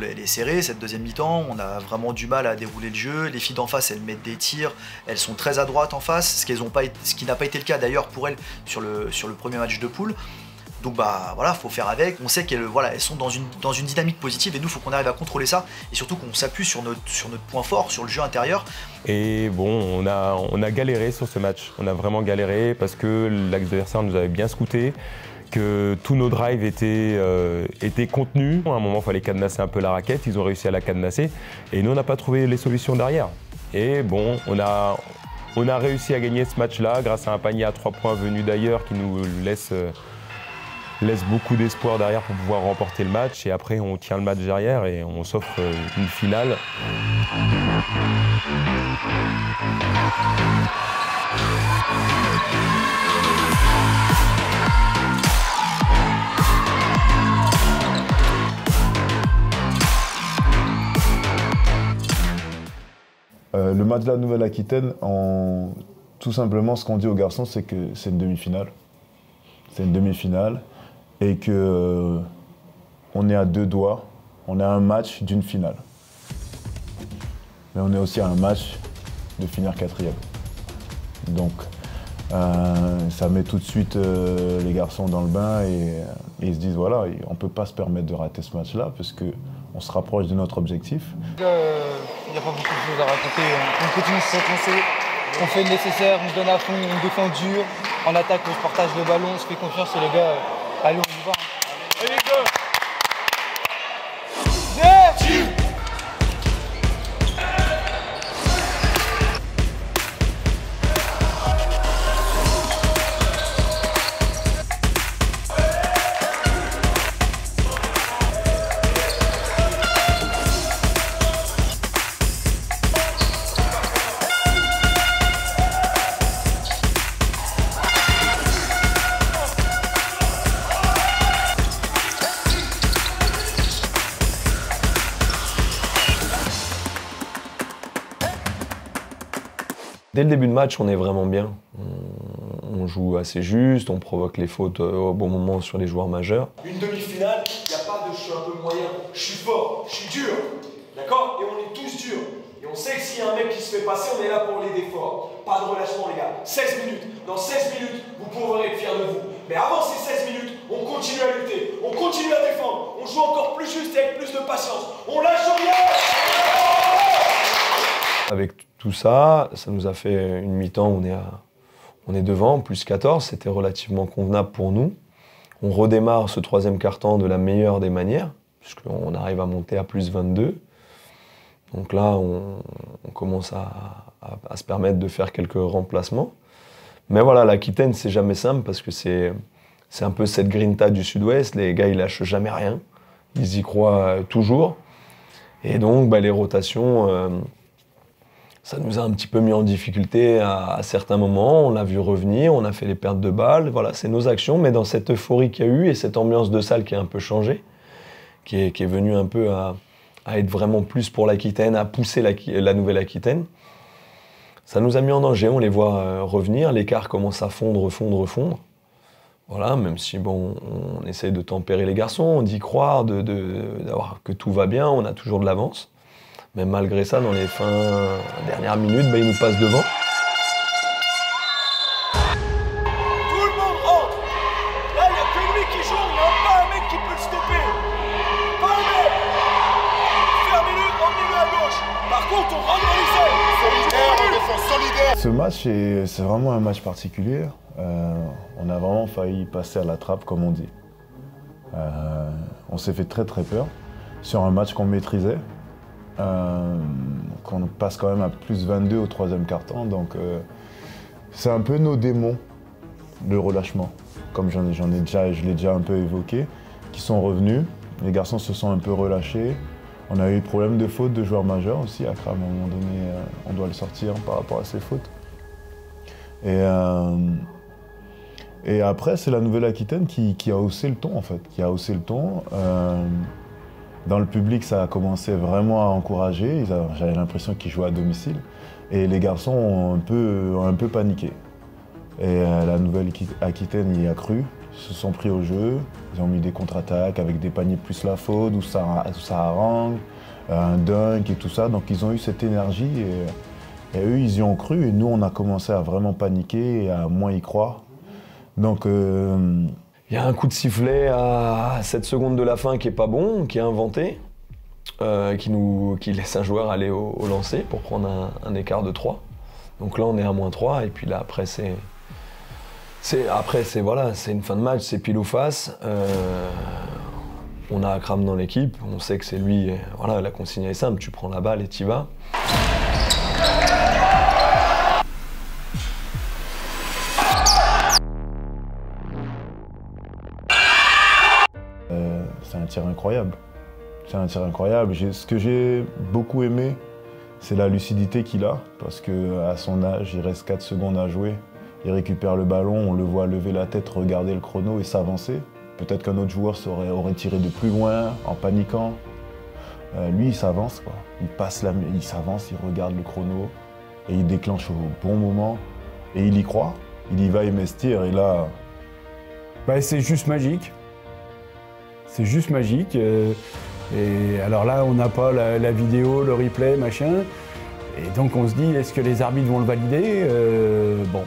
elle est serrée. Cette deuxième mi-temps, on a vraiment du mal à dérouler le jeu. Les filles d'en face, elles mettent des tirs, elles sont très à droite en face, ce qui n'a pas été le cas d'ailleurs pour elles sur le premier match de poule. Donc voilà, faut faire avec. On sait qu'elles sont dans une dynamique positive et nous, faut qu'on arrive à contrôler ça et surtout qu'on s'appuie sur notre point fort, sur le jeu intérieur. Et bon, on a galéré sur ce match. On a vraiment galéré parce que l'adversaire nous avait bien scouté, que tous nos drives étaient contenus. À un moment, il fallait cadenasser un peu la raquette. Ils ont réussi à la cadenasser et nous, on n'a pas trouvé les solutions derrière. Et bon, on a réussi à gagner ce match-là grâce à un panier à 3 points venu d'ailleurs qui nous laisse beaucoup d'espoir derrière pour pouvoir remporter le match. Et après, on tient le match derrière et on s'offre une finale. Le match de la Nouvelle-Aquitaine, tout simplement, ce qu'on dit aux garçons, c'est que c'est une demi-finale. C'est une demi-finale et qu'on est à 2 doigts. On est à un match d'une finale. Mais on est aussi à un match de finir 4e. Donc, ça met tout de suite les garçons dans le bain et ils se disent voilà, on ne peut pas se permettre de rater ce match-là parce qu'on se rapproche de notre objectif. Il n'y a pas beaucoup de choses à raconter. On continue de se concentrer, on fait le nécessaire, on se donne à fond, on défend dur. En attaque, on se partage le ballon, on se fait confiance et les gars, allez, on y va. Allez les gars! Dès le début de match, on est vraiment bien. On joue assez juste, on provoque les fautes au bon moment sur les joueurs majeurs. Une demi-finale, il n'y a pas de je suis un peu moyen, je suis fort, je suis dur. D'accord? Et on est tous durs. Et on sait que s'il y a un mec qui se fait passer, on est là pour l'aider fort. Pas de relâchement, les gars. 16 minutes. Dans 16 minutes, vous pourrez être fiers de vous. Mais avant ces 16 minutes, on continue à lutter, on continue à défendre, on joue encore plus juste et avec plus de patience. On lâche rien! Avec tout ça, ça nous a fait une mi-temps où on est devant, plus 14, c'était relativement convenable pour nous. On redémarre ce 3e quart-temps de la meilleure des manières, puisqu'on arrive à monter à plus 22. Donc là, on commence à se permettre de faire quelques remplacements. Mais voilà, l'Aquitaine, c'est jamais simple, parce que c'est un peu cette grinta du Sud-Ouest, les gars, ils lâchent jamais rien, ils y croient toujours. Et donc, les rotations... ça nous a un petit peu mis en difficulté à certains moments, on l'a vu revenir, on a fait les pertes de balles, voilà, c'est nos actions, mais dans cette euphorie qu'il y a eu et cette ambiance de salle qui a un peu changé, qui est venue un peu à être vraiment plus pour l'Aquitaine, à pousser la Nouvelle-Aquitaine, ça nous a mis en danger, on les voit revenir, l'écart commence à fondre. Voilà, même si bon, on essaye de tempérer les garçons, d'y croire, d'avoir que tout va bien, on a toujours de l'avance. Mais malgré ça, dans les dernières minutes, ils nous passent devant. Tout le monde rentre. Là, il n'y a que lui qui joue, il n'y a pas un mec qui peut le stopper. Pas un mec. Fermez-le, emmenez-le à gauche. Par contre, on rentre dans les ailes. Solidaire, on défend solidaire. Ce match, c'est vraiment un match particulier. On a vraiment failli passer à la trappe, comme on dit. On s'est fait très peur sur un match qu'on maîtrisait. Qu'on passe quand même à plus 22 au 3e quart-temps, donc c'est un peu nos démons, le relâchement, comme je l'ai déjà un peu évoqué, qui sont revenus. Les garçons se sont un peu relâchés. On a eu problème de fautes de joueurs majeurs aussi. Akram, à un moment donné, on doit le sortir par rapport à ses fautes. Et après, c'est la Nouvelle-Aquitaine qui a haussé le ton, en fait, Dans le public, ça a commencé vraiment à encourager. J'avais l'impression qu'ils jouaient à domicile. Et les garçons ont un peu paniqué. Et la Nouvelle-Aquitaine y a cru. Ils se sont pris au jeu. Ils ont mis des contre-attaques avec des paniers plus la faute, où ça harangue, un dunk et tout ça. Donc ils ont eu cette énergie. Et eux, ils y ont cru. Et nous, on a commencé à vraiment paniquer et à moins y croire. Donc... Il y a un coup de sifflet à 7 secondes de la fin qui est pas bon, qui est inventé, qui laisse un joueur aller au lancer pour prendre un écart de 3. Donc là, on est à -3, et puis là, après, c'est une fin de match, c'est pile ou face. On a Akram dans l'équipe, on sait que c'est lui, voilà, la consigne est simple, tu prends la balle et t'y vas. C'est un tir incroyable. Ce que j'ai beaucoup aimé, c'est la lucidité qu'il a, parce qu'à son âge, il reste 4 secondes à jouer. Il récupère le ballon, on le voit lever la tête, regarder le chrono et s'avancer. Peut-être qu'un autre joueur aurait tiré de plus loin, en paniquant. Lui, il s'avance, quoi. Il s'avance, il regarde le chrono et il déclenche au bon moment et il y croit. Il y va investir et là... Bah, c'est juste magique. C'est juste magique. Et alors là, on n'a pas la vidéo, le replay, machin. Et donc on se dit, est-ce que les arbitres vont le valider? Bon,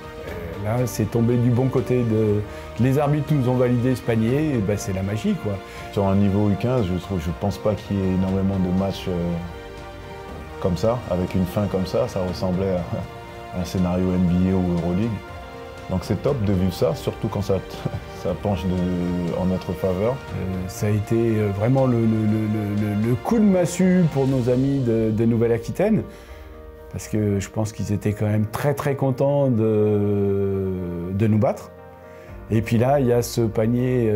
là, c'est tombé du bon côté de... Les arbitres nous ont validé ce panier, et ben, c'est la magie, quoi. Sur un niveau U15, je pense pas qu'il y ait énormément de matchs comme ça, avec une fin comme ça. Ça ressemblait à un scénario NBA ou Euroleague. Donc c'est top de vivre ça, surtout quand ça penche en notre faveur. Ça a été vraiment le coup de massue pour nos amis de Nouvelle-Aquitaine, parce que je pense qu'ils étaient quand même très très contents de nous battre. Et puis là, il y a ce panier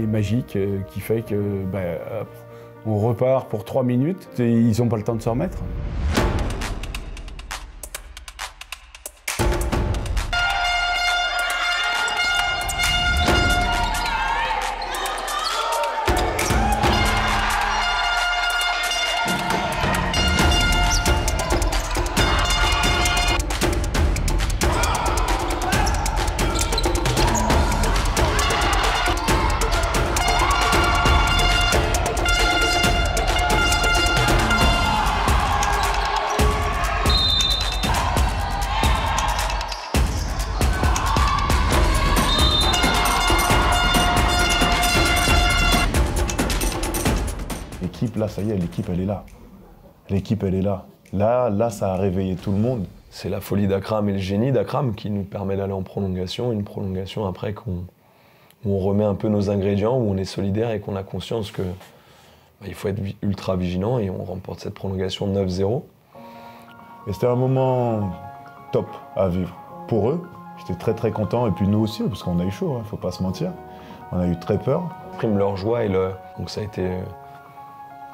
magique qui fait que on repart pour 3 minutes et ils n'ont pas le temps de se remettre. Là, ça y est, l'équipe, elle est là. L'équipe, elle est là. Là, ça a réveillé tout le monde. C'est la folie d'Akram et le génie d'Akram qui nous permet d'aller en prolongation. Une prolongation après où on remet un peu nos ingrédients, où on est solidaire et qu'on a conscience que il faut être ultra vigilant et on remporte cette prolongation 9-0. Et c'était un moment top à vivre. Pour eux, j'étais très très content et puis nous aussi, parce qu'on a eu chaud, faut pas se mentir. On a eu très peur. Prime leur joie donc ça a été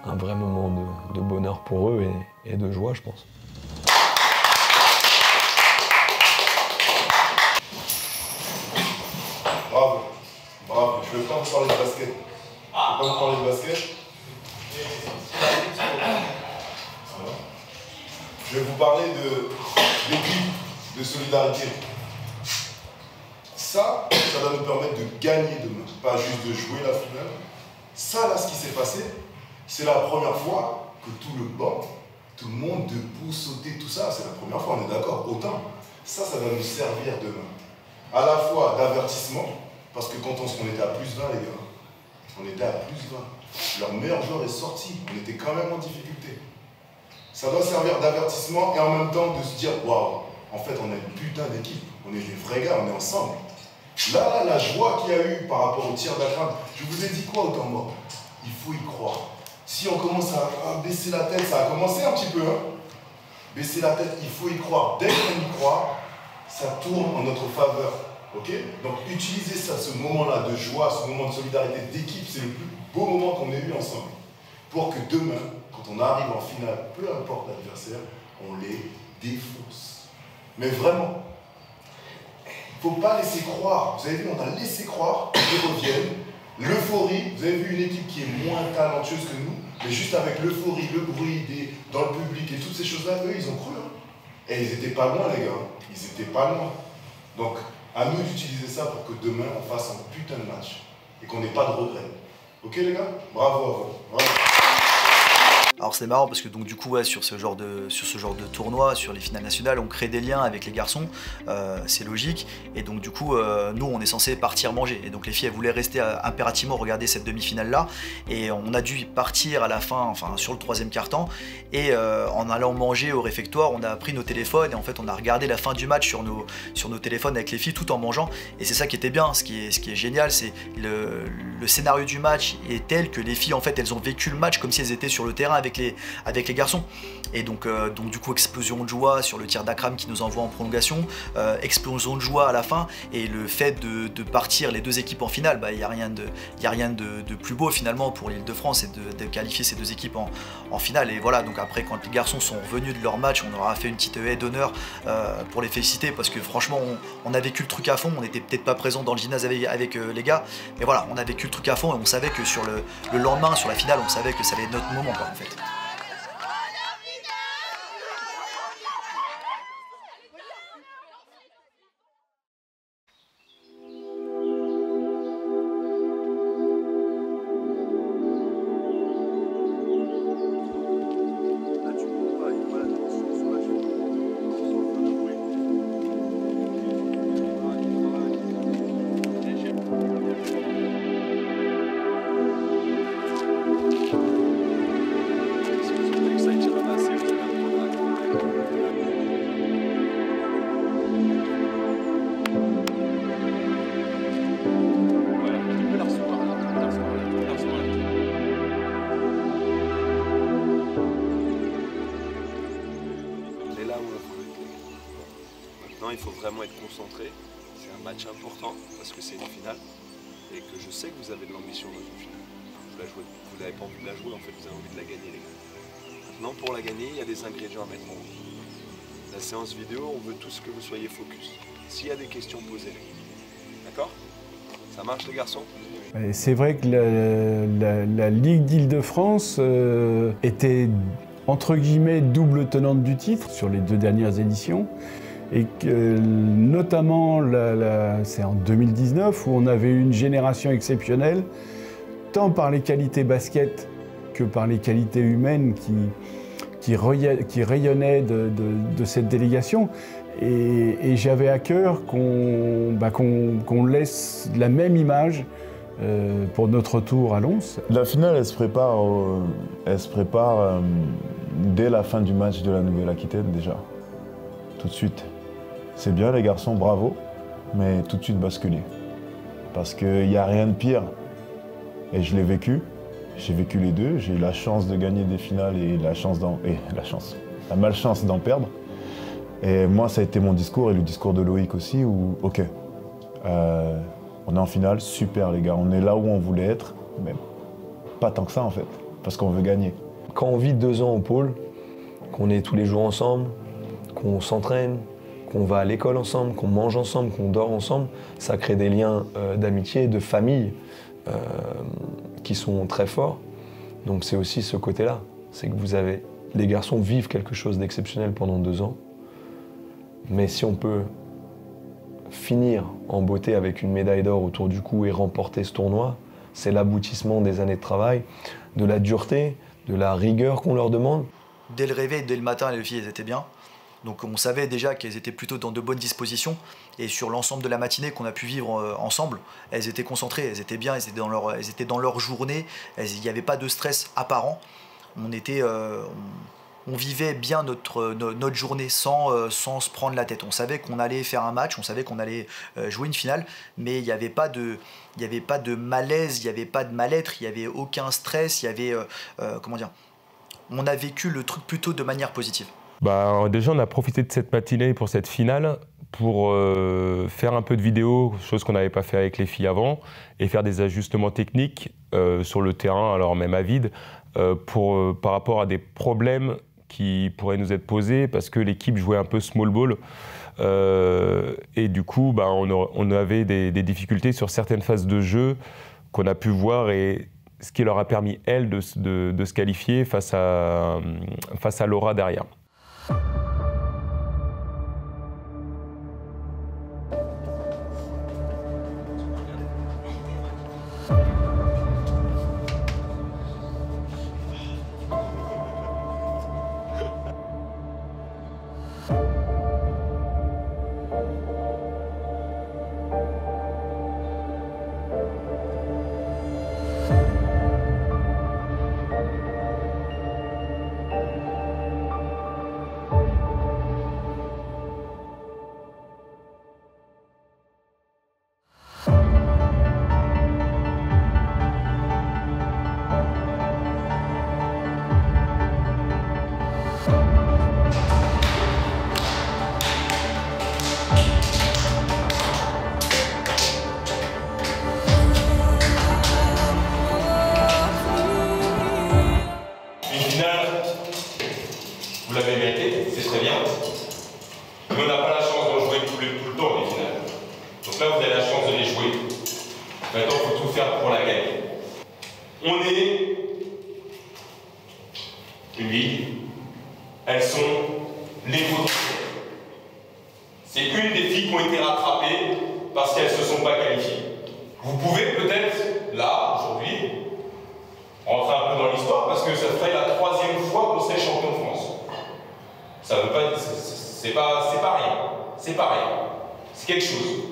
un vrai moment de bonheur pour eux et de joie, je pense. Bravo, bravo. Je ne vais pas vous parler de basket. Je ne vais pas vous parler de basket. Je vais vous parler d'équipe, de solidarité. Ça va nous permettre de gagner demain, pas juste de jouer la finale. Ça, là, ce qui s'est passé, c'est la première fois que tout le banc, tout le monde debout, sauter, tout ça, c'est la première fois, on est d'accord, autant. Ça va nous servir demain. À la fois d'avertissement, parce que quand on était à plus 20, les gars, on était à plus 20. Leur meilleur joueur est sorti, on était quand même en difficulté. Ça doit servir d'avertissement et en même temps de se dire, waouh, en fait, on a une putain d'équipe, on est des vrais gars, on est ensemble. Là, la joie qu'il y a eu par rapport au tir d'Akram, je vous ai dit quoi au temps mort? Il faut y croire. Si on commence à baisser la tête, ça a commencé un petit peu, hein. Baisser la tête, il faut y croire. Dès qu'on y croit, ça tourne en notre faveur. Ok? Donc utilisez ça, ce moment-là de joie, ce moment de solidarité, d'équipe, c'est le plus beau moment qu'on ait eu ensemble. Pour que demain, quand on arrive en finale, peu importe l'adversaire, on les défonce. Mais vraiment, il ne faut pas laisser croire. Vous avez vu, on a laissé croire qu'ils reviennent. L'euphorie, vous avez vu une équipe qui est moins talentueuse que nous, mais juste avec l'euphorie, le bruit dans le public et toutes ces choses-là, eux, ils ont cru. Hein. Et ils n'étaient pas loin, les gars. Ils n'étaient pas loin. Donc, à nous d'utiliser ça pour que demain, on fasse un putain de match. Et qu'on n'ait pas de regrets. Ok, les gars? Bravo à vous. Bravo. Alors c'est marrant parce que donc du coup ouais, sur ce genre de tournoi, sur les finales nationales, on crée des liens avec les garçons, c'est logique. Et donc du coup nous on est censé partir manger. Et donc les filles elles voulaient rester impérativement regarder cette demi-finale là. Et on a dû partir à la fin, enfin sur le 3e quart-temps. Et en allant manger au réfectoire, on a pris nos téléphones et en fait on a regardé la fin du match sur nos téléphones avec les filles tout en mangeant. Et c'est ça qui était bien, ce qui est génial, c'est le scénario du match est tel que les filles en fait elles ont vécu le match comme si elles étaient sur le terrain avec les avec les garçons. Et donc du coup, explosion de joie sur le tir d'Akram qui nous envoie en prolongation, explosion de joie à la fin, et le fait de partir les deux équipes en finale, il n'y a rien de plus beau finalement pour l'Île-de-France, et de qualifier ces deux équipes en finale. Et voilà, donc après, quand les garçons sont revenus de leur match, on leur a fait une petite haie d'honneur pour les féliciter, parce que franchement, on a vécu le truc à fond. On n'était peut-être pas présent dans le gymnase avec les gars, mais voilà, on a vécu le truc à fond, et on savait que sur le lendemain, sur la finale, on savait que ça allait être notre moment, quoi, en fait. Il faut vraiment être concentré. C'est un match important parce que c'est une finale et que je sais que vous avez de l'ambition dans une finale. Vous n'avez pas envie de la jouer, en fait, vous avez envie de la gagner, les gars. Maintenant, pour la gagner, il y a des ingrédients à mettre en route. La séance vidéo, on veut tous que vous soyez focus. S'il y a des questions, posez-les. D'accord? Ça marche, les garçons? C'est vrai que la Ligue d'Île-de-France était, entre guillemets, double tenante du titre sur les 2 dernières éditions. Et que, notamment, c'est en 2019 où on avait une génération exceptionnelle, tant par les qualités basket que par les qualités humaines qui rayonnaient de cette délégation. Et j'avais à cœur qu'on laisse la même image pour notre retour à Lons. La finale, elle se prépare dès la fin du match de la Nouvelle-Aquitaine déjà, tout de suite. C'est bien les garçons, bravo, mais tout de suite basculer. Parce qu'il n'y a rien de pire. Et je l'ai vécu, j'ai vécu les deux. J'ai eu la chance de gagner des finales et la malchance d'en perdre. Et moi, ça a été mon discours et le discours de Loïc aussi, où ok, on est en finale, super les gars, on est là où on voulait être, mais pas tant que ça en fait, parce qu'on veut gagner. Quand on vit 2 ans au pôle, qu'on est tous les jours ensemble, qu'on s'entraîne, qu'on va à l'école ensemble, qu'on mange ensemble, qu'on dort ensemble, ça crée des liens d'amitié, de famille qui sont très forts. Donc c'est aussi ce côté-là, c'est que les garçons vivent quelque chose d'exceptionnel pendant 2 ans. Mais si on peut finir en beauté avec une médaille d'or autour du cou et remporter ce tournoi, c'est l'aboutissement des années de travail, de la dureté, de la rigueur qu'on leur demande. Dès le réveil, dès le matin, les filles, elles étaient bien. Donc on savait déjà qu'elles étaient plutôt dans de bonnes dispositions. Et sur l'ensemble de la matinée qu'on a pu vivre ensemble, elles étaient concentrées, elles étaient bien, elles étaient dans leur journée. Il n'y avait pas de stress apparent. On vivait bien notre journée sans se prendre la tête. On savait qu'on allait faire un match, on savait qu'on allait jouer une finale, mais il n'y avait pas de malaise, il n'y avait pas de mal-être, il n'y avait aucun stress, il y avait... on a vécu le truc plutôt de manière positive. Déjà, on a profité de cette matinée pour cette finale pour faire un peu de vidéo, chose qu'on n'avait pas fait avec les filles avant, et faire des ajustements techniques sur le terrain, alors même à vide, par rapport à des problèmes qui pourraient nous être posés parce que l'équipe jouait un peu small ball. Et du coup, on avait des difficultés sur certaines phases de jeu qu'on a pu voir, et ce qui leur a permis, elles, de se qualifier face à Laura derrière. une ligue, elles sont les potentielles. C'est une des filles qui ont été rattrapées parce qu'elles ne se sont pas qualifiées. Vous pouvez peut-être, là, aujourd'hui, rentrer un peu dans l'histoire parce que ça ferait la 3e fois qu'on serait champion de France. Ça veut pas dire, c'est pas rien. C'est pas rien. C'est quelque chose.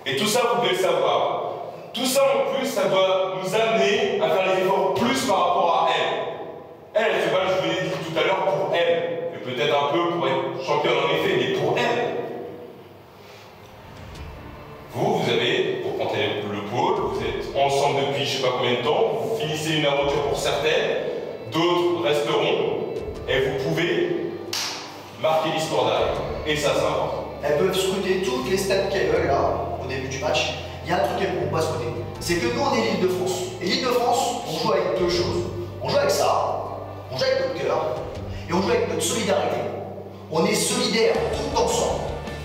Et tout ça, vous devez le savoir. Tout ça en plus, ça doit nous amener à faire les efforts plus par rapport à elle. Elle fait pas, je vous l'ai dit tout à l'heure, pour elle. Et peut-être un peu pour être championne en effet, mais pour elle. Vous avez, pour compter le pôle, vous êtes ensemble depuis je sais pas combien de temps, vous finissez une aventure pour certaines, d'autres resteront, et vous pouvez marquer l'histoire derrière. Et ça, c'est important. Elles peuvent scruter toutes les stats qu'elles veulent là, au début du match. Il y a un truc qu'elles ne pourront pas scruter. C'est que nous, on est l'Île-de-France. Et l'Île-de-France, on joue avec deux choses. On joue avec ça, on joue avec notre cœur, et on joue avec notre solidarité. On est solidaires tout ensemble,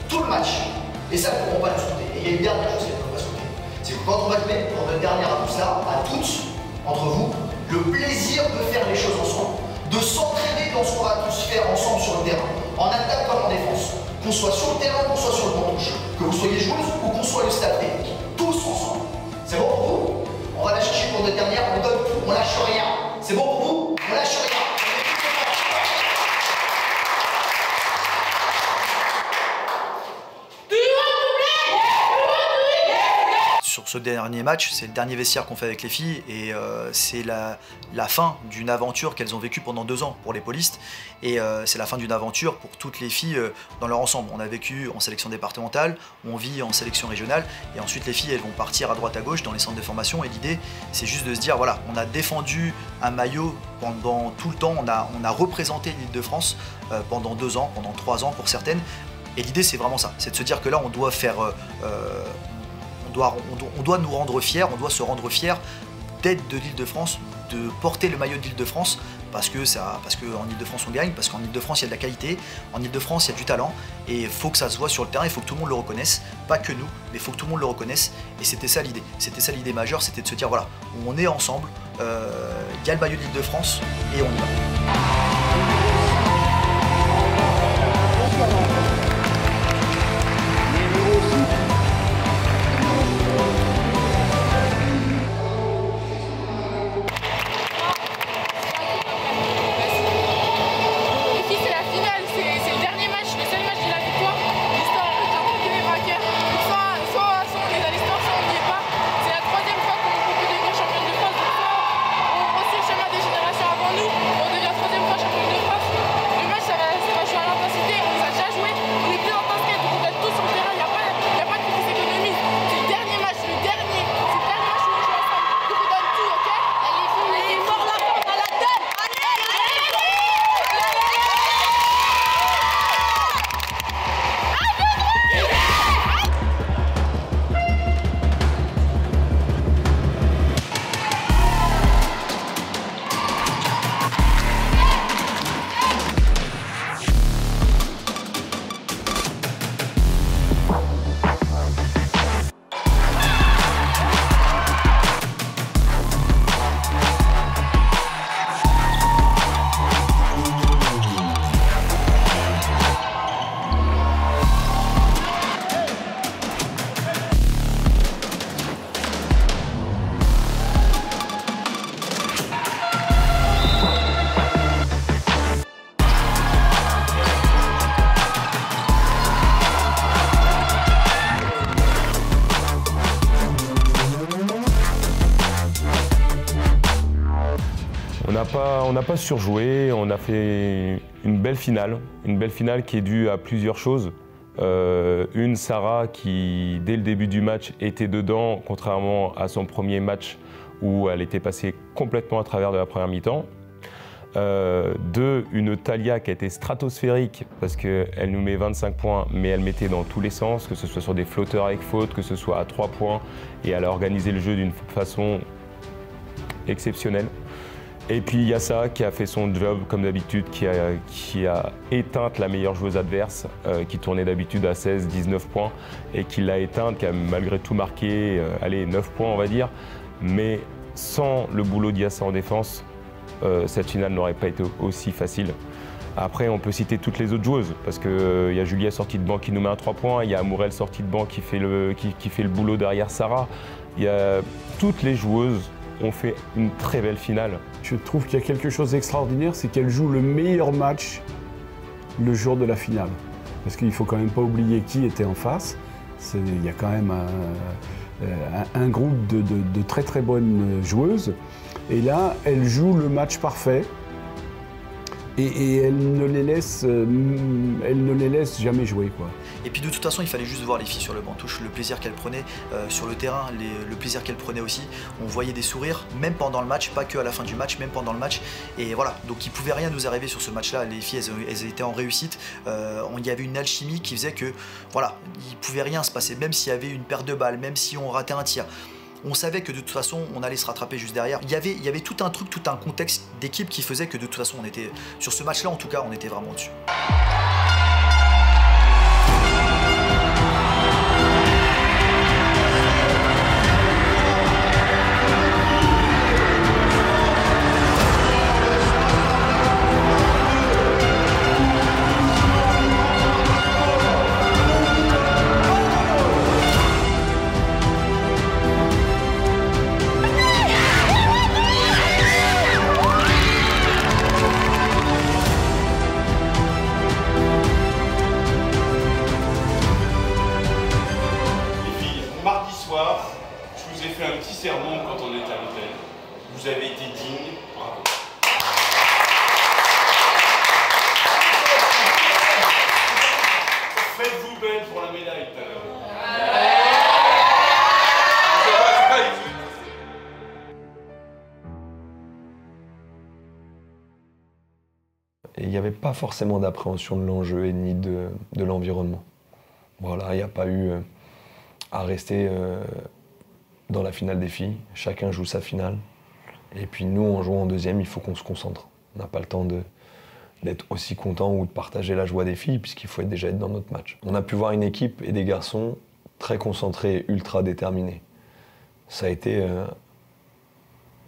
tout le match. Et ça, elles ne pourront pas le scruter. Et il y a une dernière chose qu'elles ne peuvent pas scruter. C'est que quand on va te mettre pour notre dernière à tout ça, à toutes, entre vous, le plaisir de faire les choses ensemble, de s'entraîner dans ce qu'on va tous faire ensemble sur le terrain, en attaque comme en défense. Qu'on soit sur le terrain, qu'on soit sur le banc touche, que vous soyez joueuse ou qu'on soit le staff technique, tous ensemble. C'est bon pour vous? On va la chercher pour notre dernière, on donne tout, on lâche rien. C'est bon pour vous? On lâche rien. Sur ce dernier match, c'est le dernier vestiaire qu'on fait avec les filles et c'est la fin d'une aventure qu'elles ont vécue pendant 2 ans pour les polistes et c'est la fin d'une aventure pour toutes les filles dans leur ensemble. On a vécu en sélection départementale, on vit en sélection régionale et ensuite les filles elles vont partir à droite à gauche dans les centres de formation et l'idée c'est juste de se dire voilà, on a défendu un maillot pendant tout le temps, on a représenté l'Île-de-France pendant 2 ans, pendant 3 ans pour certaines et l'idée c'est vraiment ça, c'est de se dire que là on doit faire on doit nous rendre fiers, on doit se rendre fiers d'être de l'Île-de-France, de porter le maillot de l'Île-de-France, parce qu'en Île-de-France on gagne, parce qu'en Île-de-France il y a de la qualité, en Île-de-France il y a du talent, et il faut que ça se voit sur le terrain, il faut que tout le monde le reconnaisse, pas que nous, mais il faut que tout le monde le reconnaisse, et c'était ça l'idée majeure, c'était de se dire voilà, on est ensemble, il y a le maillot de l'Île-de-France, et on y va. On n'a pas surjoué, on a fait une belle finale qui est due à plusieurs choses. Une, Sarah, qui dès le début du match était dedans, contrairement à son premier match où elle était passée complètement à travers de la première mi-temps. 2, une Talia qui a été stratosphérique parce qu'elle nous met 25 points, mais elle mettait dans tous les sens, que ce soit sur des flotteurs avec faute, que ce soit à 3 points, et elle a organisé le jeu d'une façon exceptionnelle. Et puis Yassa qui a fait son job comme d'habitude, qui a éteint la meilleure joueuse adverse, qui tournait d'habitude à 16-19 points, et qui l'a éteinte, qui a malgré tout marqué 9 points on va dire, mais sans le boulot d'Yassa en défense, cette finale n'aurait pas été aussi facile. Après, on peut citer toutes les autres joueuses, parce qu'il y a Julia sortie de banc qui nous met un 3 points, il y a Amourelle sortie de banc qui fait le boulot derrière Sarah. Toutes les joueuses ont fait une très belle finale. Je trouve qu'il y a quelque chose d'extraordinaire, c'est qu'elles jouent le meilleur match le jour de la finale. Parce qu'il ne faut quand même pas oublier qui était en face. Il y a quand même un groupe de très très bonnes joueuses. Et là, elles jouent le match parfait. Et elle ne les laisse jamais jouer, quoi. Et puis de toute façon, il fallait juste voir les filles sur le banc touche, le plaisir qu'elles prenaient sur le terrain, le plaisir qu'elles prenaient aussi. On voyait des sourires, même pendant le match, pas que à la fin du match, même pendant le match. Et voilà, donc il ne pouvait rien nous arriver sur ce match-là. Les filles, elles étaient en réussite. Il y avait une alchimie qui faisait que, voilà, il ne pouvait rien se passer, même s'il y avait une perte de balles, même si on ratait un tir. On savait que de toute façon, on allait se rattraper juste derrière. Il y avait tout un truc, tout un contexte d'équipe qui faisait que de toute façon, on était, sur ce match-là en tout cas, on était vraiment dessus. Vous avez été digne, bravo. Faites-vous belle pour la médaille tout à l'heure. Et il n'y avait pas forcément d'appréhension de l'enjeu et ni de l'environnement. Voilà, il n'y a pas eu à rester dans la finale des filles. Chacun joue sa finale. Et puis nous, en jouant en deuxième, il faut qu'on se concentre. On n'a pas le temps d'être aussi content ou de partager la joie des filles, puisqu'il faut déjà être dans notre match. On a pu voir une équipe et des garçons très concentrés et ultra déterminés. Ça a été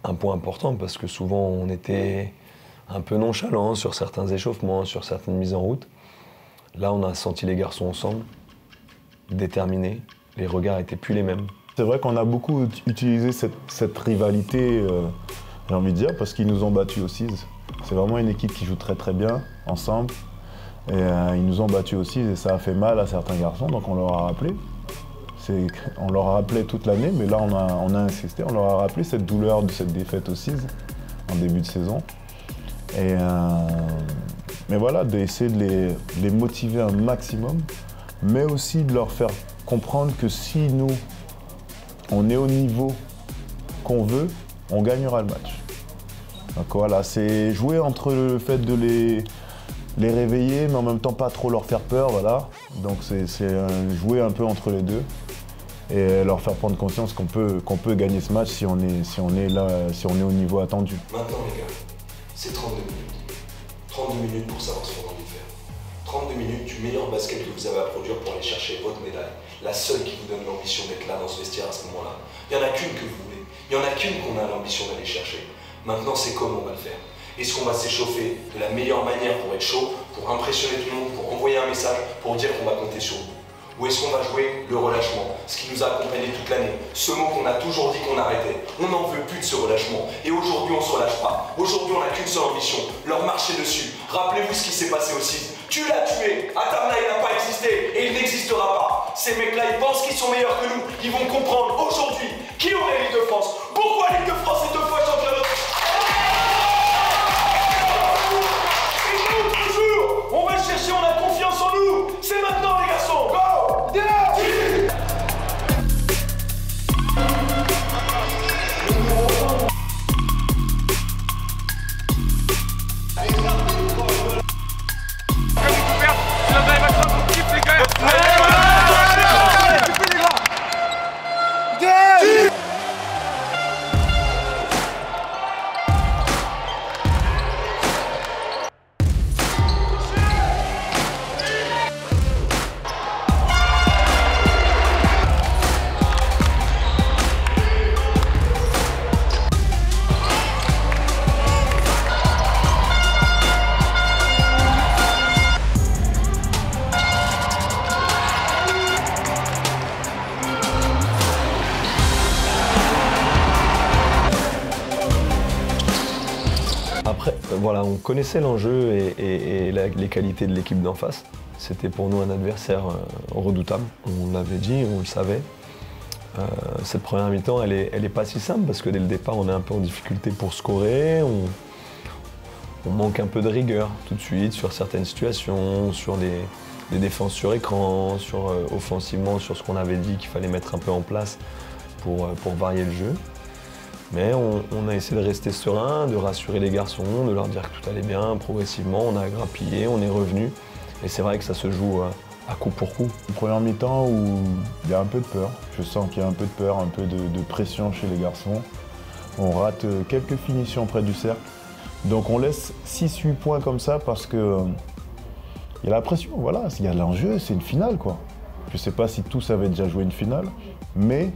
un point important, parce que souvent on était un peu nonchalant sur certains échauffements, sur certaines mises en route. Là, on a senti les garçons ensemble, déterminés. Les regards n'étaient plus les mêmes. C'est vrai qu'on a beaucoup utilisé cette rivalité, j'ai envie de dire, parce qu'ils nous ont battus aussi. C'est vraiment une équipe qui joue très très bien, ensemble. Et ils nous ont battus aussi, et ça a fait mal à certains garçons, donc on leur a rappelé. On leur a rappelé toute l'année, mais là on a insisté, on leur a rappelé cette douleur de cette défaite aussi, en début de saison. Mais voilà, d'essayer de les motiver un maximum, mais aussi de leur faire comprendre que si nous, on est au niveau qu'on veut, on gagnera le match. Donc voilà, c'est jouer entre le fait de les réveiller, mais en même temps pas trop leur faire peur, voilà. Donc c'est jouer un peu entre les deux et leur faire prendre conscience qu'on peut gagner ce match si on est là, si on est au niveau attendu. Maintenant les gars, c'est 32 minutes. 32 minutes pour savoir ce qu'on a envie de faire. 32 minutes du meilleur basket que vous avez à produire pour aller chercher votre médaille. La seule qui vous donne l'ambition d'être là dans ce vestiaire à ce moment-là. Il n'y en a qu'une que vous voulez. Il n'y en a qu'une qu'on a l'ambition d'aller chercher. Maintenant, c'est comment on va le faire. Est-ce qu'on va s'échauffer de la meilleure manière pour être chaud, pour impressionner tout le monde, pour envoyer un message, pour dire qu'on va compter sur vous? Ou est-ce qu'on va jouer le relâchement, ce qui nous a accompagnés toute l'année, ce mot qu'on a toujours dit qu'on arrêtait? On n'en veut plus de ce relâchement. Et aujourd'hui, on ne se relâche pas. Aujourd'hui, on n'a qu'une seule ambition, leur marcher dessus. Rappelez-vous ce qui s'est passé aussi. Tu l'as tué, Atamna, il n'a pas existé et il n'existera pas. Ces mecs-là, ils pensent qu'ils sont meilleurs que nous. Ils vont comprendre aujourd'hui qui on est l'Équipe de France. Pourquoi l'Équipe de France est 2 fois championne? Et nous, toujours, on va le chercher, on a confiance en nous. C'est maintenant, les garçons. Go! Après, voilà, on connaissait l'enjeu et les qualités de l'équipe d'en face. C'était pour nous un adversaire redoutable. On l'avait dit, on le savait. Cette première mi-temps, elle est pas si simple parce que dès le départ, on est un peu en difficulté pour scorer. On manque un peu de rigueur tout de suite sur certaines situations, sur des défenses sur écran, offensivement, sur ce qu'on avait dit qu'il fallait mettre un peu en place pour varier le jeu. Mais on a essayé de rester serein, de rassurer les garçons, de leur dire que tout allait bien. Progressivement, on a grappillé, on est revenu. Et c'est vrai que ça se joue à coup pour coup. Une première mi-temps où il y a un peu de peur. Je sens qu'il y a un peu de peur, un peu de pression chez les garçons. On rate quelques finitions près du cercle. Donc on laisse 6-8 points comme ça parce que il y a la pression, voilà, il y a l'enjeu, c'est une finale quoi. Je ne sais pas si tous avaient déjà joué une finale, mais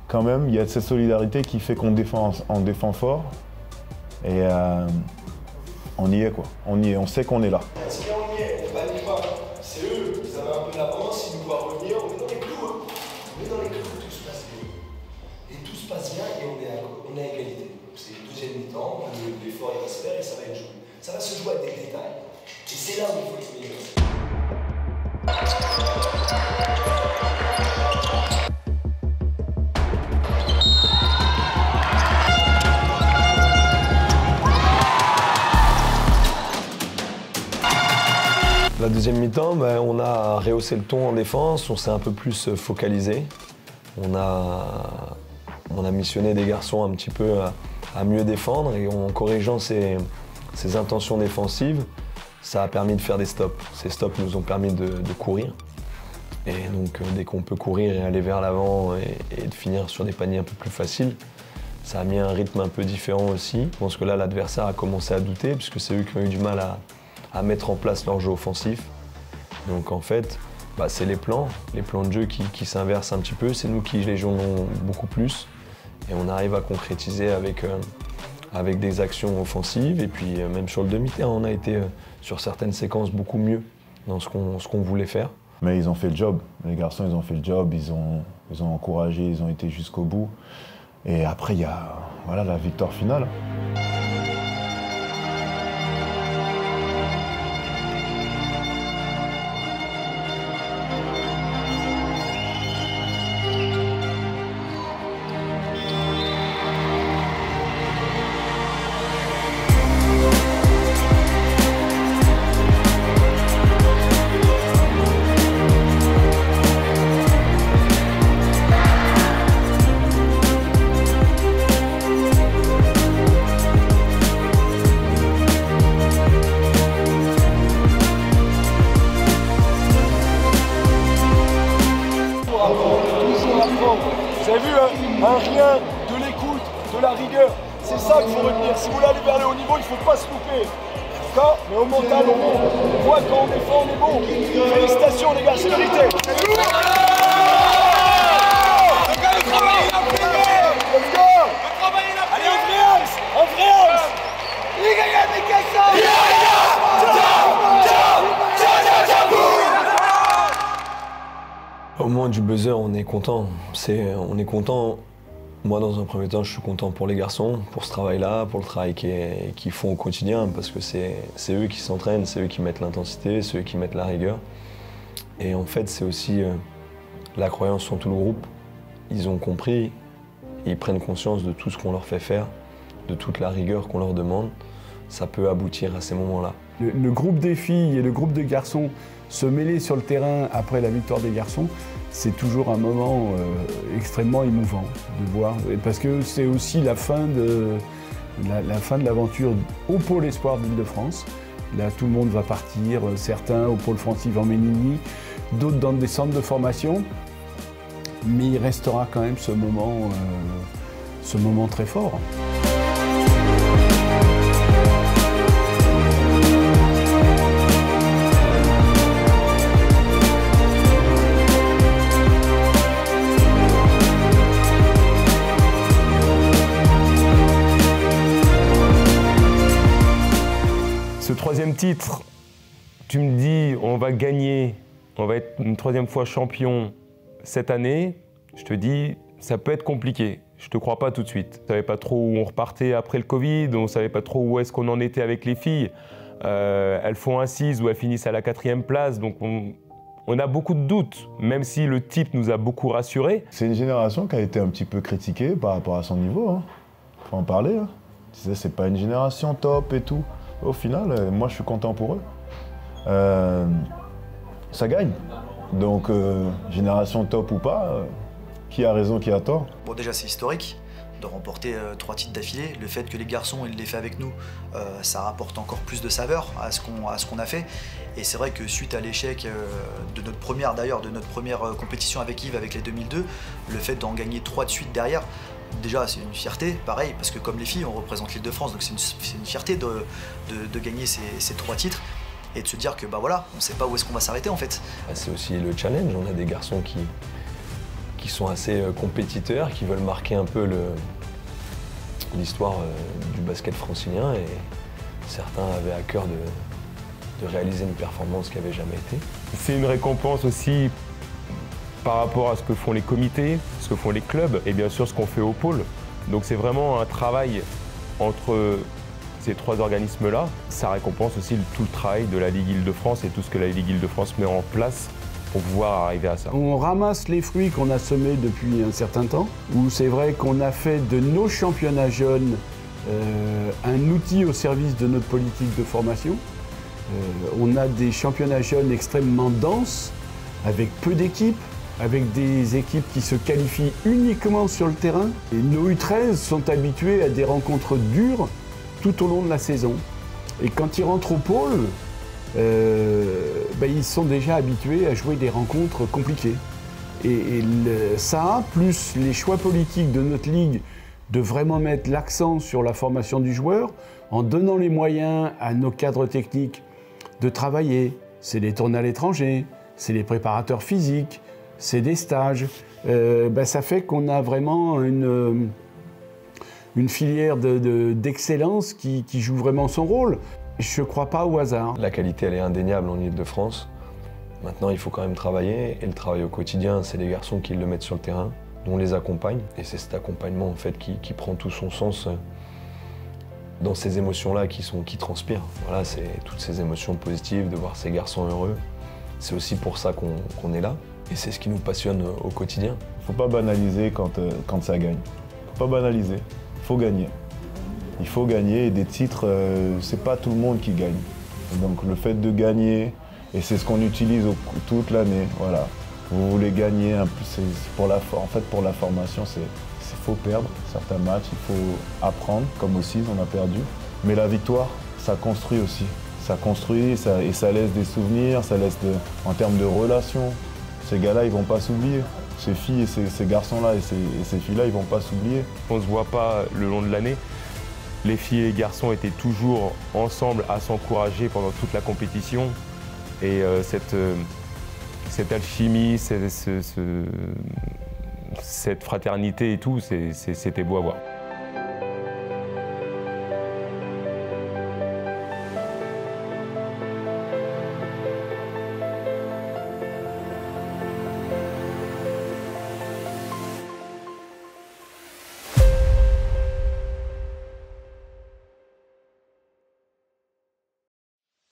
quand même, il y a cette solidarité qui fait qu'on défend fort et on y est quoi. On y est, on sait qu'on est là. Si on y est, on n'y pas. C'est eux, ils avaient un peu d'avance, ils nous voient revenir, on est dans les clous. On est dans les clous, tout se passe bien. Et tout se passe bien et on est à égalité. C'est le deuxième mi-temps, l'effort il va se faire et ça va être joué. Ça va se jouer avec des détails. Et c'est là où il faut être meilleur. La deuxième mi-temps, on a rehaussé le ton en défense, on s'est un peu plus focalisé. On a missionné des garçons un petit peu à mieux défendre et en corrigeant ces intentions défensives, ça a permis de faire des stops. Ces stops nous ont permis de courir. Et donc dès qu'on peut courir et aller vers l'avant et de finir sur des paniers un peu plus faciles, ça a mis un rythme un peu différent aussi. Je pense que là, l'adversaire a commencé à douter puisque c'est eux qui ont eu du mal à mettre en place leur jeu offensif. Donc en fait, c'est les plans de jeu qui s'inversent un petit peu. C'est nous qui les jouons beaucoup plus. Et on arrive à concrétiser avec des actions offensives. Et puis même sur le demi-terrain, on a été sur certaines séquences beaucoup mieux dans ce qu'on voulait faire. Mais ils ont fait le job. Les garçons, ils ont fait le job. Ils ont encouragé, ils ont été jusqu'au bout. Et après, il y a la victoire finale. Vous avez vu, un rien, de l'écoute, de la rigueur. C'est ça qu'il faut retenir. Si vous voulez aller vers le haut niveau, il ne faut pas se louper. Mais au mental, on voit quand on défend, on est bon. Félicitations les gars, c'est mérité. Allez, en vrai, Au moment du buzzer, on est content. On est content. Moi, dans un premier temps, je suis content pour les garçons, pour ce travail-là, pour le travail qu'ils font au quotidien, parce que c'est eux qui s'entraînent, c'est eux qui mettent l'intensité, c'est eux qui mettent la rigueur. Et en fait, c'est aussi la croyance sur tout le groupe. Ils ont compris, ils prennent conscience de tout ce qu'on leur fait faire, de toute la rigueur qu'on leur demande. Ça peut aboutir à ces moments-là. Le groupe des filles et le groupe des garçons se mêler sur le terrain après la victoire des garçons, c'est toujours un moment extrêmement émouvant de voir, parce que c'est aussi la fin de l'aventure au pôle espoir d'Île-de-France. Là, tout le monde va partir, certains au pôle Francis en Ménigny, d'autres dans des centres de formation, mais il restera quand même ce moment très fort. Ce troisième titre, tu me dis on va gagner, on va être une troisième fois champion cette année. Je te dis ça peut être compliqué. Je te crois pas tout de suite. On ne savait pas trop où on repartait après le Covid, on ne savait pas trop où est-ce qu'on en était avec les filles. Elles font un 6 ou elles finissent à la 4e place, donc on a beaucoup de doutes, même si le type nous a beaucoup rassurés. C'est une génération qui a été un petit peu critiquée par rapport à son niveau, hein. Faut en parler. Hein. Tu sais, c'est pas une génération top et tout. Au final, moi je suis content pour eux. Ça gagne. Donc, génération top ou pas, qui a raison, qui a tort? Bon, déjà c'est historique de remporter 3 titres d'affilée. Le fait que les garçons ils l'aient fait avec nous, ça rapporte encore plus de saveur à ce qu'on a fait. Et c'est vrai que suite à l'échec de notre première compétition avec Yves, avec les 2002, le fait d'en gagner 3 de suite derrière, déjà c'est une fierté, pareil, parce que comme les filles, on représente l'Île-de-France, donc c'est une fierté de gagner ces 3 titres et de se dire que bah voilà, on ne sait pas où est-ce qu'on va s'arrêter en fait. C'est aussi le challenge, on a des garçons qui sont assez compétiteurs, qui veulent marquer un peu l'histoire du basket francilien, et certains avaient à cœur de réaliser une performance qui n'avait jamais été. C'est une récompense aussi par rapport à ce que font les comités, ce que font les clubs et bien sûr ce qu'on fait au pôle. Donc c'est vraiment un travail entre ces 3 organismes-là. Ça récompense aussi tout le travail de la Ligue Île-de-France et tout ce que la Ligue Île-de-France met en place pour pouvoir arriver à ça. On ramasse les fruits qu'on a semés depuis un certain temps, où c'est vrai qu'on a fait de nos championnats jeunes un outil au service de notre politique de formation. On a des championnats jeunes extrêmement denses, avec peu d'équipes, avec des équipes qui se qualifient uniquement sur le terrain. Et nos U13 sont habitués à des rencontres dures tout au long de la saison. Et quand ils rentrent au pôle, ils sont déjà habitués à jouer des rencontres compliquées. Et ça, plus les choix politiques de notre ligue de vraiment mettre l'accent sur la formation du joueur, en donnant les moyens à nos cadres techniques de travailler. C'est des tournées à l'étranger, c'est des préparateurs physiques, c'est des stages. Ça fait qu'on a vraiment une filière d'excellence qui joue vraiment son rôle. Je ne crois pas au hasard. La qualité, elle est indéniable en Île-de-France. Maintenant, il faut quand même travailler. Et le travail au quotidien, c'est les garçons qui le mettent sur le terrain. Nous, on les accompagne. Et c'est cet accompagnement en fait, qui prend tout son sens dans ces émotions-là qui transpirent. Voilà, c'est toutes ces émotions positives, de voir ces garçons heureux. C'est aussi pour ça qu'on est là. Et c'est ce qui nous passionne au quotidien. Il ne faut pas banaliser quand ça gagne. Il ne faut pas banaliser. Il faut gagner. Il faut gagner, et des titres, c'est pas tout le monde qui gagne. Donc le fait de gagner, et c'est ce qu'on utilise toute l'année, voilà. Vous voulez gagner, pour la formation, il faut perdre certains matchs, il faut apprendre, comme aussi on a perdu. Mais la victoire, ça construit aussi. Ça construit et ça laisse des souvenirs, ça laisse en termes de relations. Ces gars-là, ils vont pas s'oublier. Ces filles et ces garçons-là et ces filles-là, ils vont pas s'oublier. On ne se voit pas le long de l'année. Les filles et les garçons étaient toujours ensemble à s'encourager pendant toute la compétition. Et cette alchimie, cette fraternité et tout, c'était beau à voir.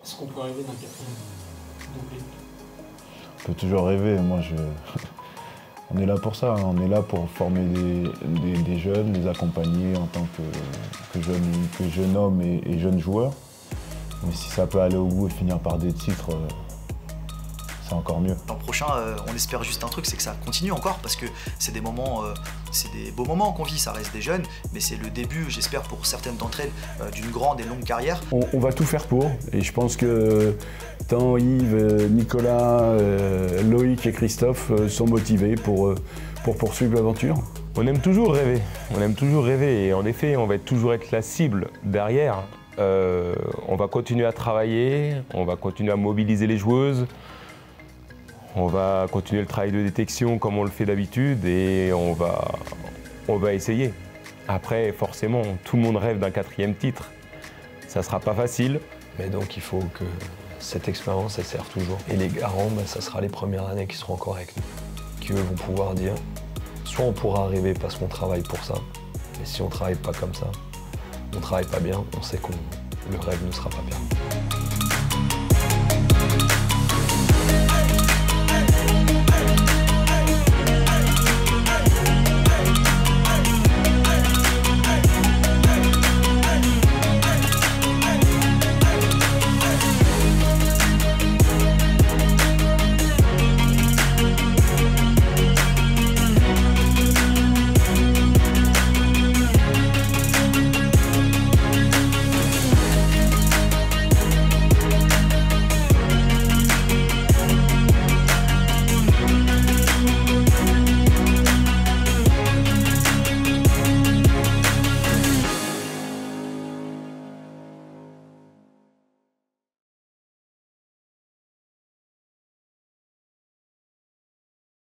Est-ce qu'on peut rêver d'un 4e doublé? On peut toujours rêver. On est là pour ça. On est là pour former des jeunes, les accompagner en tant que jeune homme et jeune joueur. Mais si ça peut aller au bout et finir par des titres, c'est encore mieux. L'an prochain, on espère juste un truc, c'est que ça continue encore, parce que c'est des moments, c'est des beaux moments qu'on vit, ça reste des jeunes, mais c'est le début, j'espère pour certaines d'entre elles, d'une grande et longue carrière. On va tout faire pour, et je pense que tant Yves, Nicolas, Loïc et Christophe sont motivés pour poursuivre l'aventure. On aime toujours rêver, et en effet, on va toujours être la cible derrière. On va continuer à travailler, on va continuer à mobiliser les joueuses. On va continuer le travail de détection comme on le fait d'habitude, et on va essayer. Après, forcément, tout le monde rêve d'un 4e titre. Ça sera pas facile. Mais donc il faut que cette expérience, elle serve toujours. Et les garants, ça sera les premières années qui seront encore avec nous. Qui eux vont pouvoir dire, Soit on pourra arriver parce qu'on travaille pour ça, et si on ne travaille pas comme ça, on ne travaille pas bien, on sait que le rêve ne sera pas bien.